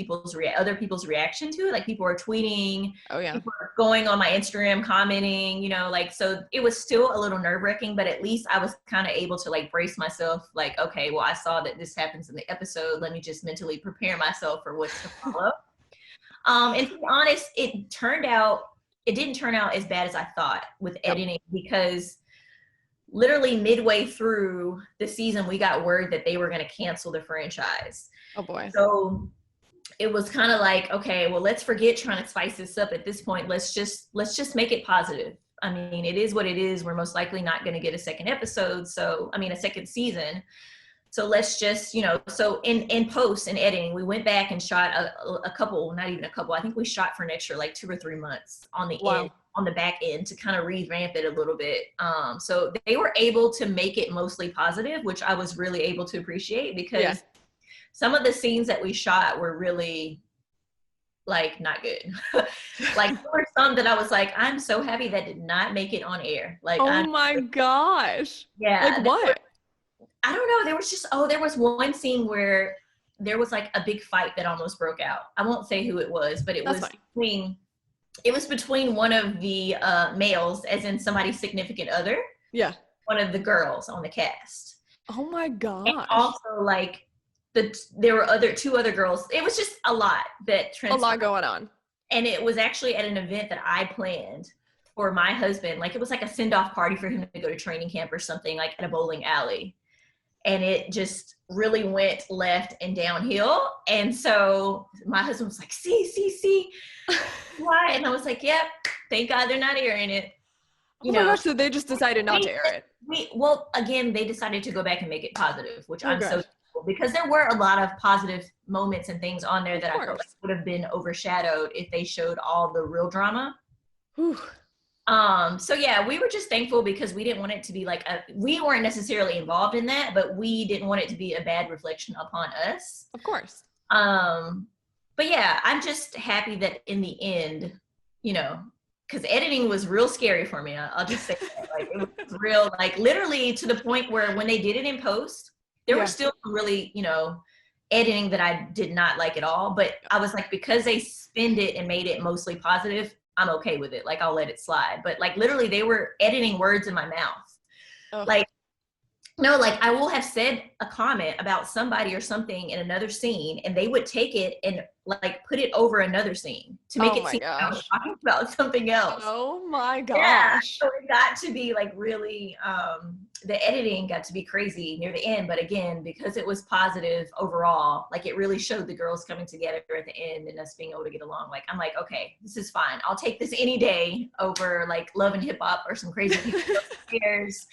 other people's reaction to it. Like people are tweeting, people are going on my Instagram, commenting, you know, like, so it was still a little nerve-wracking, but at least I was kind of able to like brace myself, like, okay, well, I saw that this happens in the episode. Let me just mentally prepare myself for what's to follow. And to be honest, it didn't turn out as bad as I thought with editing, because literally midway through the season, we got word that they were going to cancel the franchise. Oh boy. So it was kind of like, okay, well, let's forget trying to spice this up at this point. Let's just make it positive. I mean, it is what it is. We're most likely not going to get a second season. So let's just, you know, so in post and editing, we went back and shot a couple, not even a couple. I think we shot for an extra like 2 or 3 months on the end, on the back end, to kind of revamp it a little bit. So they were able to make it mostly positive, which I was really able to appreciate, because some of the scenes that we shot were really like not good. Like there were some that I was like, I'm so happy that did not make it on air. Like, oh my gosh. Yeah. Like what? I don't know. There was one scene where there was like a big fight that almost broke out. I won't say who it was, but it was between one of the males, as in somebody's significant other. Yeah. One of the girls on the cast. Oh my gosh. And also like there were 2 other girls. It was just a lot that transpired. A lot going on. And it was actually at an event that I planned for my husband. Like it was like a send-off party for him to go to training camp or something, like at a bowling alley. And it just really went left and downhill. And so my husband was like, see, why? And I was like, yep, thank God they're not airing it. Oh my gosh, so they just decided not to air it. Well, again, they decided to go back and make it positive, which I'm so thankful, because there were a lot of positive moments and things on there that I felt like would have been overshadowed if they showed all the real drama. Whew. So yeah, we were just thankful, because we didn't want it to be like we weren't necessarily involved in that, but we didn't want it to be a bad reflection upon us. Of course. But yeah, I'm just happy that in the end, you know, because editing was real scary for me. I'll just say that. Like, it was real, like literally to the point where when they did it in post, there were still really, editing that I did not like at all. But I was like, because they spinned it and made it mostly positive, I'm okay with it. Like, I'll let it slide. But like literally they were editing words in my mouth. Like, no, like I will have said a comment about somebody or something in another scene, and they would take it and like put it over another scene to make it seem like I was talking about something else. Oh my gosh. Yeah, so it got to be like really, the editing got to be crazy near the end. But again, because it was positive overall, like it really showed the girls coming together at the end and us being able to get along. Like, I'm like, okay, this is fine. I'll take this any day over like Love and Hip Hop or some crazy people upstairs.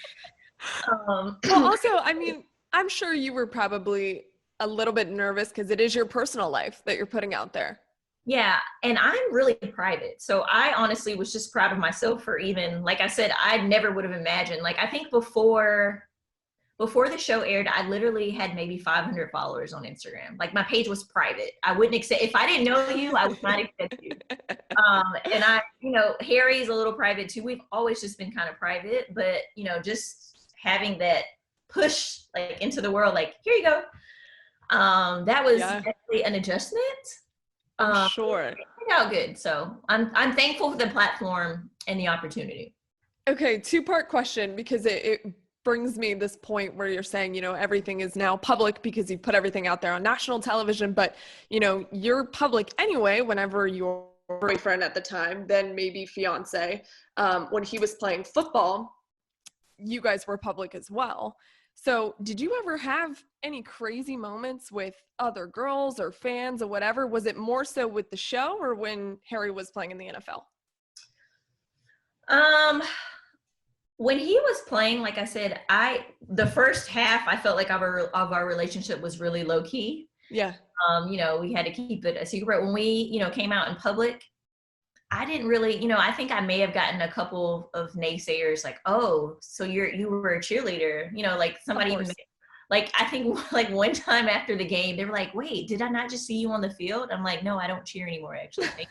Well, also, I mean, I'm sure you were probably a little bit nervous because it is your personal life that you're putting out there. Yeah, and I'm really private. So I honestly was just proud of myself for even, like I said, I never would have imagined. Like, I think before the show aired, I literally had maybe 500 followers on Instagram. Like, my page was private. I wouldn't accept, if I didn't know you, I would not accept you. And I, Harry's a little private too. We've always just been kind of private, but, just having that push like into the world, like, here you go. That was definitely an adjustment. Sure. It turned out good. So I'm thankful for the platform and the opportunity. Okay, two-part question, because it brings me this point where you're saying, everything is now public because you put everything out there on national television, but you're public anyway whenever your boyfriend at the time, then maybe fiance, when he was playing football, you guys were public as well. So did you ever have any crazy moments with other girls or fans or whatever? Was it more so with the show or when Harry was playing in the NFL? When he was playing, like I said, the first half, I felt like our relationship was really low key. Yeah. We had to keep it a secret. When we, came out in public, I didn't really, I think I may have gotten a couple of naysayers like, oh, so you were a cheerleader, like somebody even, like, I think like one time after the game, they were like, wait, did I not just see you on the field? I'm like, no, I don't cheer anymore, actually.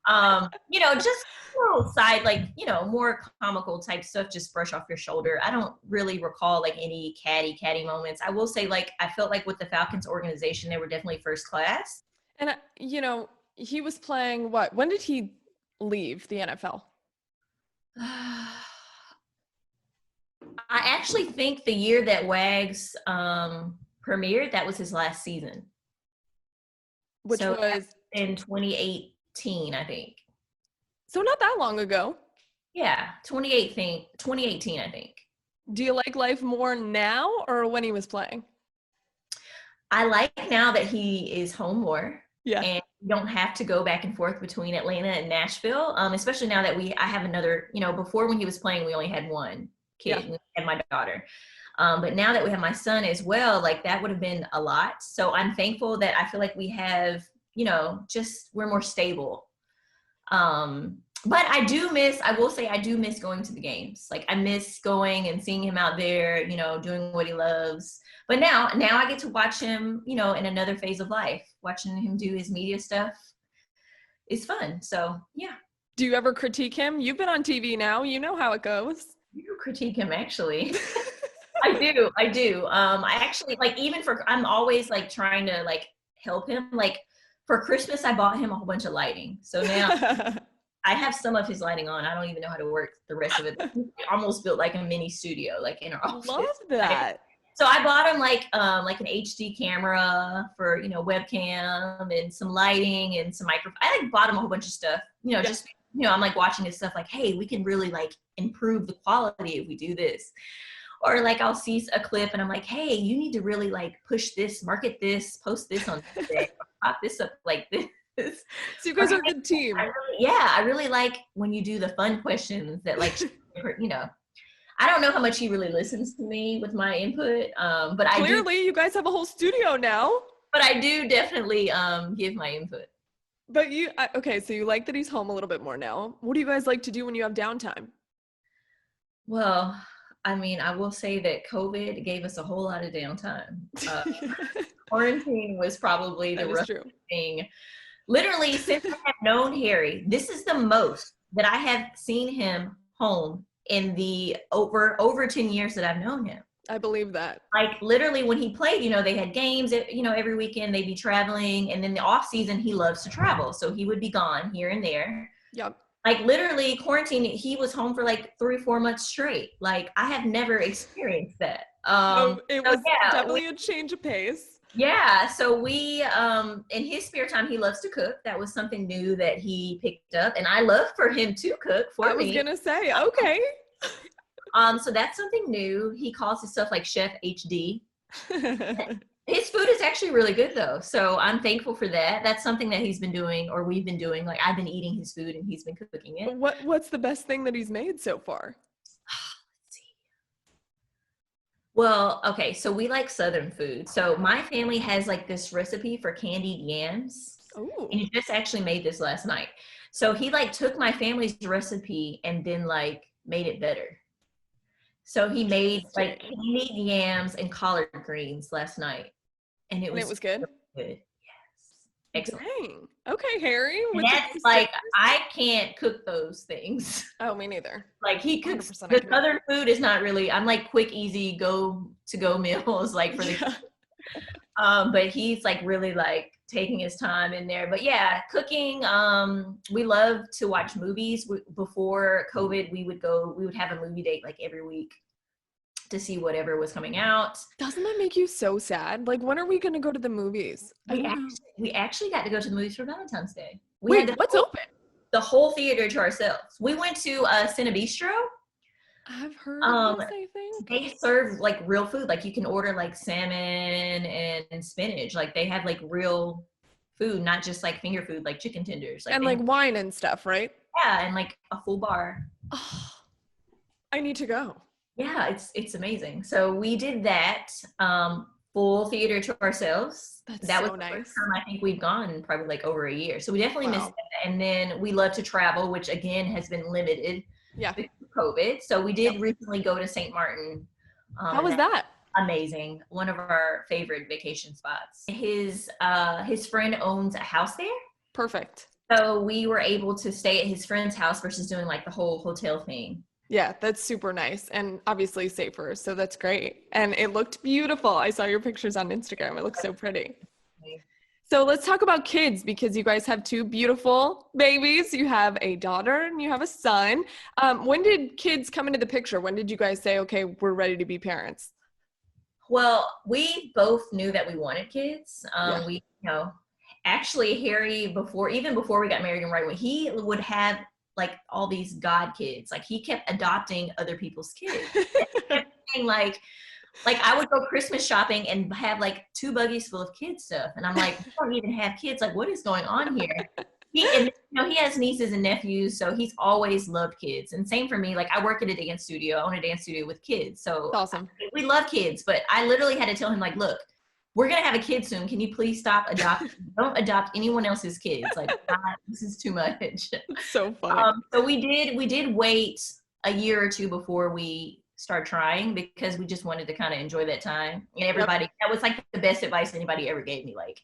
Just little side, like, more comical type stuff, just brush off your shoulder. I don't really recall like any catty moments. I will say, like, I felt like with the Falcons organization, they were definitely first class. And, he was playing what? When did he leave the NFL? I actually think the year that Wags premiered, that was his last season. Which was in 2018, I think. So not that long ago. Yeah, 2018, I think. Do you like life more now or when he was playing? I like now that he is home more. Yeah. And you don't have to go back and forth between Atlanta and Nashville, especially now that I have another, before when he was playing, we only had one kid, and we had my daughter. But now that we have my son as well, like that would have been a lot. So I'm thankful that I feel like we have, we're more stable. But I do miss going to the games. Like, I miss going and seeing him out there, doing what he loves. But now I get to watch him, in another phase of life. Watching him do his media stuff is fun. So, yeah. Do you ever critique him? You've been on TV now. You know how it goes. You do critique him, actually. I do. I actually, like, I'm always, like, trying to, like, help him. Like, for Christmas, I bought him a whole bunch of lighting. So now I have some of his lighting on. I don't even know how to work the rest of it. We almost built, like, a mini studio, like, in our office. Love that. So I bought him like an HD camera for, webcam and some lighting and some microphone. I like bought him a whole bunch of stuff, just, I'm like watching his stuff like, hey, we can really like improve the quality if we do this. Or like I'll see a clip and I'm like, hey, you need to really like push this, market this, post this on Thursday, pop this up like this. So you guys are a good team. I really like when you do the fun questions that like, I don't know how much he really listens to me with my input, but clearly you guys have a whole studio now. But I do definitely give my input. But okay, so you like that he's home a little bit more now. What do you guys like to do when you have downtime? Well, I mean, I will say that COVID gave us a whole lot of downtime. Quarantine was probably the roughest thing Literally, since I have known Harry, this is the most that I have seen him home in the over 10 years that I've known him. I believe that. Like literally when he played, they had games, every weekend they'd be traveling. And then the off season, he loves to travel. So he would be gone here and there. Yep. Like literally quarantine, he was home for like 3-4 months straight. Like I have never experienced that. It was definitely a change of pace. Yeah. So we, in his spare time, he loves to cook. That was something new that he picked up. And I love for him to cook for me. I was going to say, okay. So that's something new. He calls his stuff like Chef HD. His food is actually really good though. So I'm thankful for that. That's something that he's been doing, or we've been doing. Like I've been eating his food and he's been cooking it. What's the best thing that he's made so far? Let's see. Well, okay. So we like Southern food. So my family has like this recipe for candied yams. Oh. And he just actually made this last night. So he like took my family's recipe and then like made it better. So he made like candied yams and collard greens last night. And it was good? Good. Yes. Excellent. Dang. Okay, Harry. That's like, I can't cook those things. Oh, me neither. Like he cooks, the Southern food is not really, I'm like quick, easy, go meals like for the but he's like really like taking his time in there. But yeah, cooking, we love to watch movies. Before COVID, we would have a movie date like every week to see whatever was coming out. Doesn't that make you so sad? Like, when are we going to go to the movies? We actually got to go to the movies for Valentine's Day. Wait, what's open? The whole theater to ourselves. We went to Cinebistro. I've heard of this, I think. They serve like real food. Like you can order like salmon and spinach. Like they have like real food, not just like finger food, like chicken tenders. And like wine and stuff, right? Yeah, and like a full bar. Oh, I need to go. Yeah, it's amazing. So we did that, full theater to ourselves. That was so nice. The first time I think we've gone probably like over a year. So we definitely missed that. And then we love to travel, which again has been limited. Yeah. Because of COVID. So we did recently go to St. Martin. How was that? Amazing. One of our favorite vacation spots. His friend owns a house there. Perfect. So we were able to stay at his friend's house versus doing like the whole hotel thing. Yeah, that's super nice and obviously safer. So that's great. And it looked beautiful. I saw your pictures on Instagram. It looks so pretty. So let's talk about kids, because you guys have 2 beautiful babies. You have a daughter and you have a son. When did kids come into the picture? When did you guys say, okay, we're ready to be parents? Well, we both knew that we wanted kids. We, actually Harry, before we got married and right when he would have like all these god kids, like he kept adopting other people's kids. like I would go Christmas shopping and have like 2 buggies full of kid stuff. And I'm like, we don't even have kids. Like, what is going on here? He has nieces and nephews, so he's always loved kids. And same for me. Like I work at a dance studio. I own a dance studio with kids. So awesome. We love kids, but I literally had to tell him like, look, we're going to have a kid soon. Can you please stop adopting? Don't adopt anyone else's kids. Like, this is too much. So funny. So we did wait a year or 2 before we start trying, because we just wanted to kind of enjoy that time. And everybody, that was like the best advice anybody ever gave me. Like,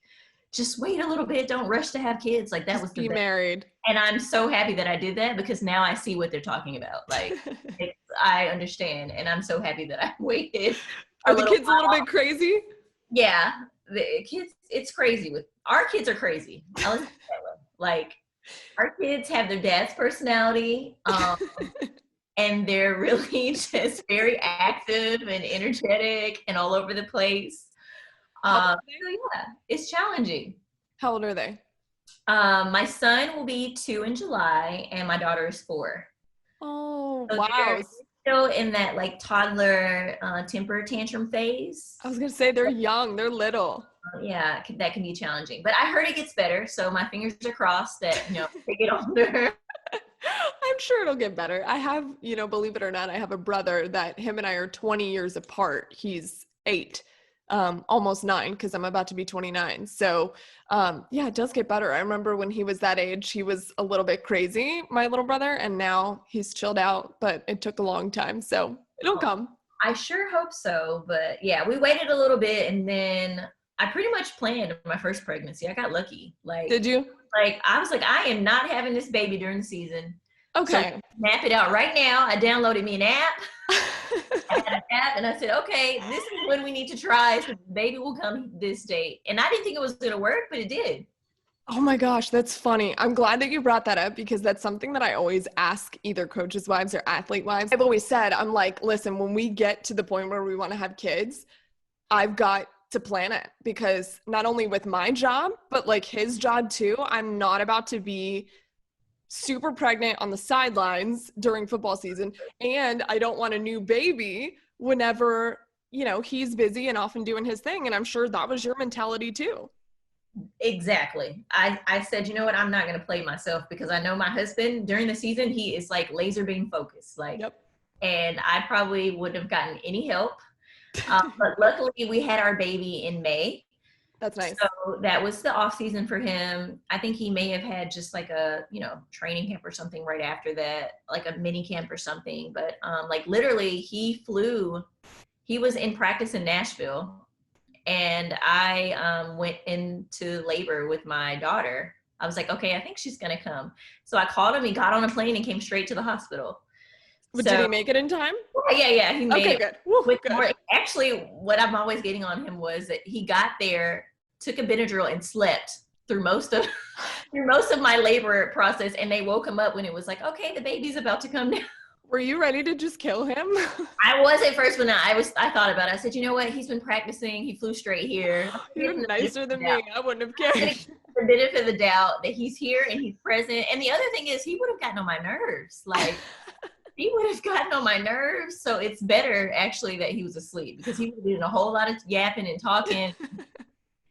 just wait a little bit. Don't rush to have kids. Like that just was the be best. Married. And I'm so happy that I did that, because now I see what they're talking about. Like I understand. And I'm so happy that I waited. Are the kids a little bit crazy? Yeah, the kids, it's crazy. Our kids are crazy. I'll just say that way. Like, our kids have their dad's personality, and they're really just very active and energetic and all over the place. So yeah, it's challenging. How old are they? My son will be 2 in July, and my daughter is 4. Oh, so wow. Still in that like toddler temper tantrum phase. I was gonna say they're young, they're little. Yeah, that can be challenging, but I heard it gets better, so my fingers are crossed that they get older. I'm sure it'll get better. I have, believe it or not, I have a brother that him and I are 20 years apart. He's 8, almost 9, because I'm about to be 29. So yeah, it does get better. I remember when he was that age, he was a little bit crazy, my little brother, and now he's chilled out, but it took a long time. So it'll come. I sure hope so. But yeah, we waited a little bit, and then I pretty much planned my first pregnancy. I got lucky. Like, did you? Like, I was like, I am not having this baby during the season. Okay. So map it out right now. I downloaded me an app. I had an app and I said, okay, this is when we need to try. So the baby will come this date. And I didn't think it was going to work, but it did. Oh my gosh, that's funny. I'm glad that you brought that up because that's something that I always ask either coaches' wives or athlete wives. I've always said, I'm like, listen, when we get to the point where we want to have kids, I've got to plan it because not only with my job, but like his job too, I'm not about to be super pregnant on the sidelines during football season. And I don't want a new baby whenever, you know, he's busy and often doing his thing. And I'm sure that was your mentality too. Exactly. I said, you know what? I'm not going to play myself because I know my husband during the season, he is like laser beam focused. Like, yep. And I probably wouldn't have gotten any help. But luckily we had our baby in May. That's nice. So that was the off season for him. I think he may have had just like a, you know, training camp or something right after that, like a mini camp or something. But like literally he was in practice in Nashville. And I went into labor with my daughter. I was like, okay, I think she's going to come. So I called him. He got on a plane and came straight to the hospital. But did he make it in time? Yeah, he made it. Good. Woo, good. Actually, what I'm always getting on him was that he got there, took a Benadryl, and slept through most of my labor process. And they woke him up when it was like, okay, the baby's about to come down. Were you ready to just kill him? I was at first when I thought about it. I said, you know what? He's been practicing. He flew straight here. You're nicer than me. I wouldn't have cared. The benefit of the doubt that he's here and he's present. And the other thing is he would have gotten on my nerves. Like he would have gotten on my nerves. So it's better actually that he was asleep because he was doing a whole lot of yapping and talking.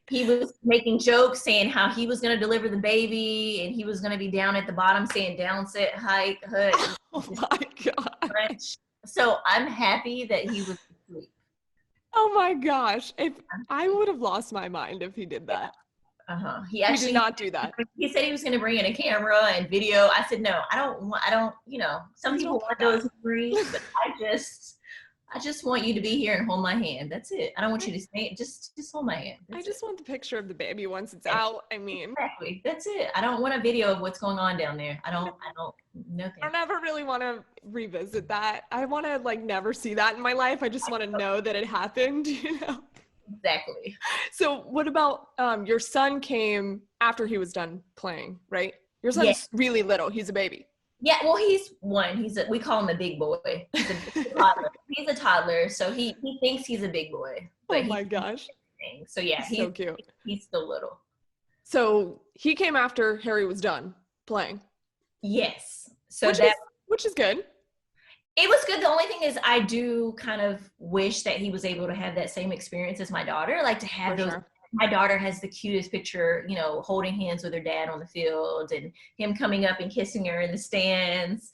He was making jokes saying how he was going to deliver the baby and he was going to be down at the bottom saying down, sit, hike, hut. Oh my God. So I'm happy that he was asleep. Oh my gosh. If I would have lost my mind if he did that. He actually did not do that. He said he was going to bring in a camera and video. I said, no, I don't, you know, some people want those free, but I just want you to be here and hold my hand. That's it. I don't want you to say it. Just hold my hand. I just want the picture of the baby once it's out. I mean, exactly. That's it. I don't want a video of what's going on down there. No thanks. I never really want to revisit that. I want to like never see that in my life. I just want to know that it happened, you know? Exactly. So what about your son came after he was done playing, right? Your son's really little. He's a baby. Yeah, well, he's one. We call him a big boy. He's a toddler. He's a toddler, so he thinks he's a big boy. Oh my gosh. So yeah, he's so cute. He's still little. So he came after Harry was done playing. Yes. So which is good. It was good. The only thing is I do kind of wish that he was able to have that same experience as my daughter, like to have those. Sure. My daughter has the cutest picture, you know, holding hands with her dad on the field and him coming up and kissing her in the stands.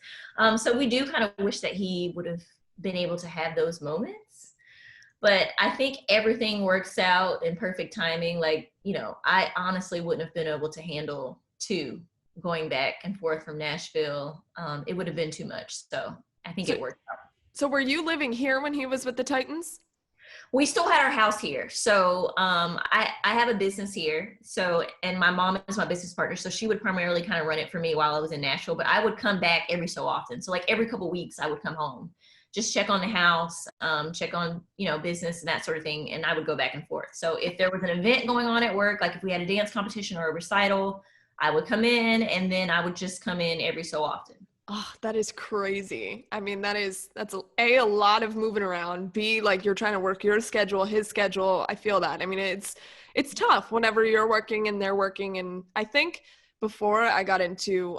So we do kind of wish that he would have been able to have those moments. But I think everything works out in perfect timing. Like, you know, I honestly wouldn't have been able to handle two going back and forth from Nashville. It would have been too much. So I think it worked out. So were you living here when he was with the Titans? We still had our house here. So I have a business here. So, and my mom is my business partner. So she would primarily kind of run it for me while I was in Nashville, but I would come back every so often. So like every couple of weeks I would come home, just check on the house, check on, you know, business and that sort of thing. And I would go back and forth. So if there was an event going on at work, like if we had a dance competition or a recital, I would come in and then I would just come in every so often. Oh, that is crazy. I mean, that's a lot of moving around. B, like you're trying to work your schedule, his schedule. I feel that. I mean, it's tough whenever you're working and they're working. And I think before I got into,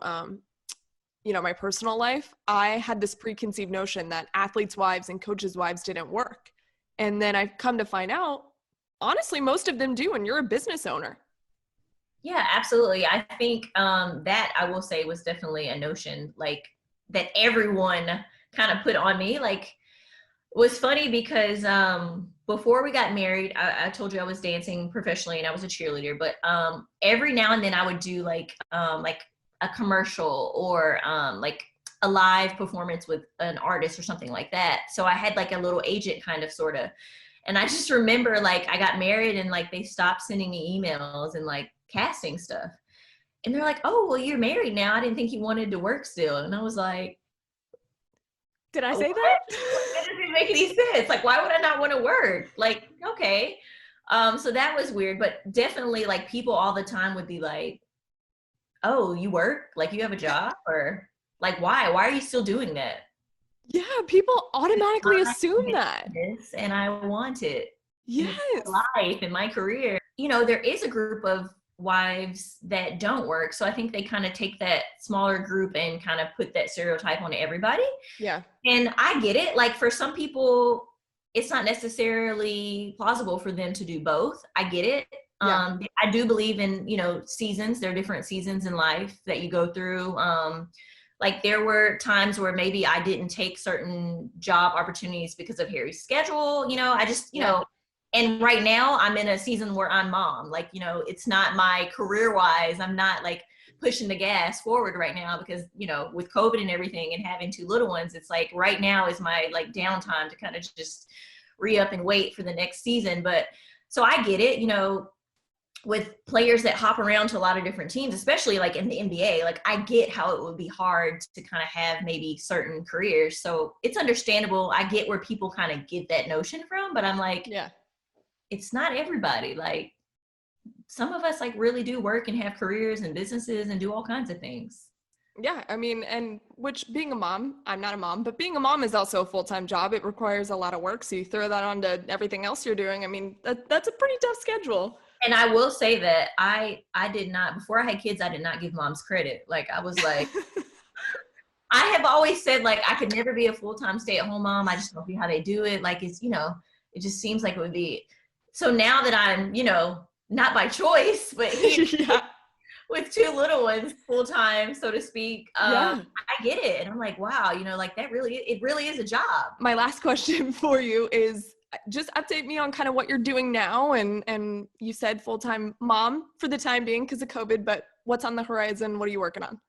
you know, my personal life, I had this preconceived notion that athletes' wives and coaches' wives didn't work. And then I've come to find out, honestly, most of them do. And you're a business owner. Yeah, absolutely. I think that I will say was definitely a notion like that everyone kind of put on me. Like it was funny because before we got married, I told you I was dancing professionally and I was a cheerleader, but every now and then I would do like a commercial or like a live performance with an artist or something like that. So I had like a little agent kind of sort of. And I just remember like I got married and like they stopped sending me emails and like casting stuff. And they're like, oh, well, you're married now. I didn't think you wanted to work still. And I was like, did I say what? that? That doesn't make any sense. Like, why would I not want to work? Like, okay. So that was weird, but definitely like people all the time would be like, oh, you work? Like you have a job? Or like, why? Why are you still doing that? Yeah, people automatically assume that. And I want it. Yes. In my life, in my career. You know, there is a group of wives that don't work. So I think they kind of take that smaller group and kind of put that stereotype on everybody. Yeah. And I get it. Like for some people, it's not necessarily plausible for them to do both. I get it. Yeah. I do believe in, you know, seasons. There are different seasons in life that you go through. Like there were times where maybe I didn't take certain job opportunities because of Harry's schedule. You know, I just, you know, and right now I'm in a season where I'm mom. Like, you know, it's not my career wise. I'm not like pushing the gas forward right now because, you know, with COVID and everything and having 2 little ones, it's like right now is my like downtime to kind of just re-up and wait for the next season. But so I get it, you know, with players that hop around to a lot of different teams, especially like in the NBA, like I get how it would be hard to kind of have maybe certain careers. So it's understandable. I get where people kind of get that notion from, but I'm like, yeah, it's not everybody. Like some of us like really do work and have careers and businesses and do all kinds of things. Yeah, I mean, and which being a mom, I'm not a mom, but being a mom is also a full-time job. It requires a lot of work. So you throw that onto everything else you're doing. I mean, that's a pretty tough schedule. And I will say that I did not, before I had kids, I did not give moms credit. Like I was like, I have always said like, I could never be a full-time stay-at-home mom. I just don't see how they do it. Like it's, you know, it just seems like it would be. So now that I'm, you know, not by choice, but yeah. with 2 little ones full time, so to speak, I get it. And I'm like, wow, you know, like it really is a job. My last question for you is just update me on kind of what you're doing now. And you said full-time mom for the time being because of COVID, but what's on the horizon? What are you working on?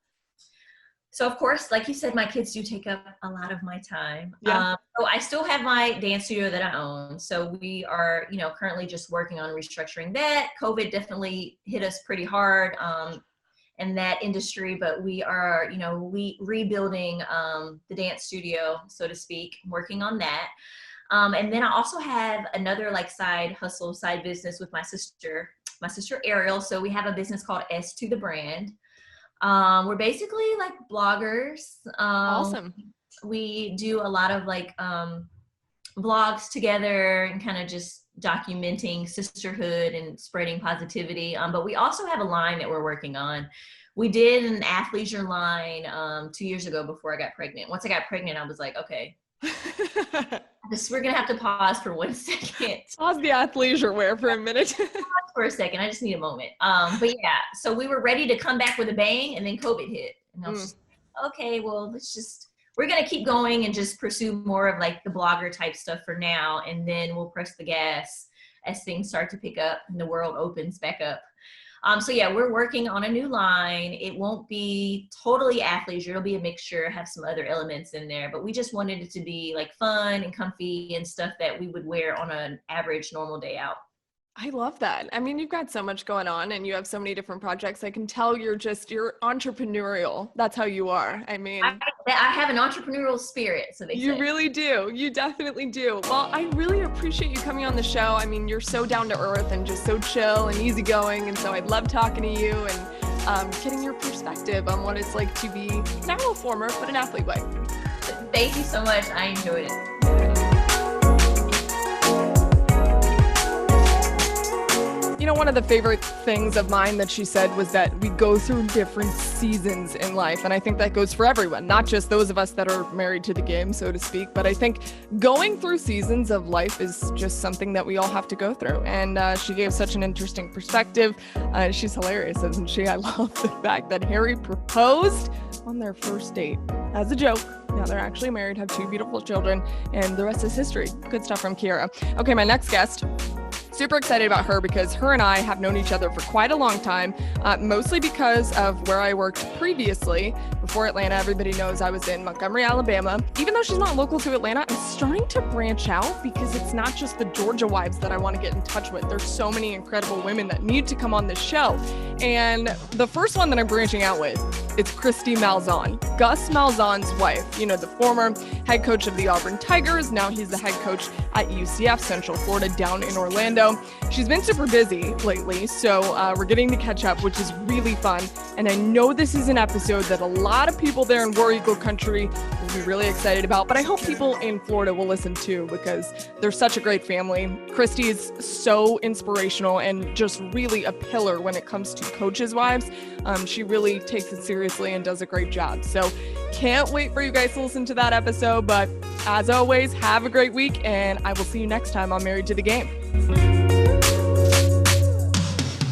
So of course, like you said, my kids do take up a lot of my time. Yeah. So I still have my dance studio that I own. So we are, you know, currently just working on restructuring that. COVID definitely hit us pretty hard in that industry, but we are, you know, rebuilding the dance studio, so to speak, working on that. And then I also have another like side business with my sister Ariel. So we have a business called S to the Brand. We're basically like bloggers. Awesome. We do a lot of like vlogs together and kind of just documenting sisterhood and spreading positivity. But we also have a line that we're working on. We did an athleisure line 2 years ago before I got pregnant. Once I got pregnant, I was like, okay, we're gonna have to pause for 1 second. Pause the athleisure wear for a minute. For a second, I just need a moment. But yeah, so we were ready to come back with a bang, and then COVID hit, and I was just okay. Well, we're gonna keep going and just pursue more of like the blogger type stuff for now, and then we'll press the gas as things start to pick up and the world opens back up. So yeah, we're working on a new line. It won't be totally athleisure. It'll be a mixture, have some other elements in there, but we just wanted it to be like fun and comfy and stuff that we would wear on an average normal day out. I love that. I mean, you've got so much going on and you have so many different projects. I can tell you're entrepreneurial. That's how you are. I mean, I have an entrepreneurial spirit, so they say. You really do. You definitely do. Well, I really appreciate you coming on the show. I mean, you're so down to earth and just so chill and easygoing. And so I love talking to you and getting your perspective on what it's like to be not a former, but an athlete wife. Thank you so much. I enjoyed it. You know, one of the favorite things of mine that she said was that we go through different seasons in life. And I think that goes for everyone, not just those of us that are married to the game, so to speak. But I think going through seasons of life is just something that we all have to go through. And she gave such an interesting perspective. She's hilarious, isn't she? I love the fact that Harry proposed on their first date as a joke. Now they're actually married, have 2 beautiful children, and the rest is history. Good stuff from Kierra. Okay, my next guest. Super excited about her because her and I have known each other for quite a long time, mostly because of where I worked previously Before Atlanta, everybody knows I was in Montgomery, Alabama. Even though she's not local to Atlanta, I'm starting to branch out because it's not just the Georgia wives that I want to get in touch with. There's so many incredible women that need to come on this show. And the first one that I'm branching out with, it's Christy Malzahn, Gus Malzahn's wife, you know, the former head coach of the Auburn Tigers. Now he's the head coach at UCF, Central Florida, down in Orlando. She's been super busy lately, so we're getting to catch up, which is really fun. And I know this is an episode that a lot of people there in War Eagle country will be really excited about, but I hope people in Florida will listen too, because they're such a great family. Christy is so inspirational and just really a pillar when it comes to coaches' wives. She really takes it seriously and does a great job. So can't wait for you guys to listen to that episode. But as always, have a great week, and I will see you next time on Married to the Game.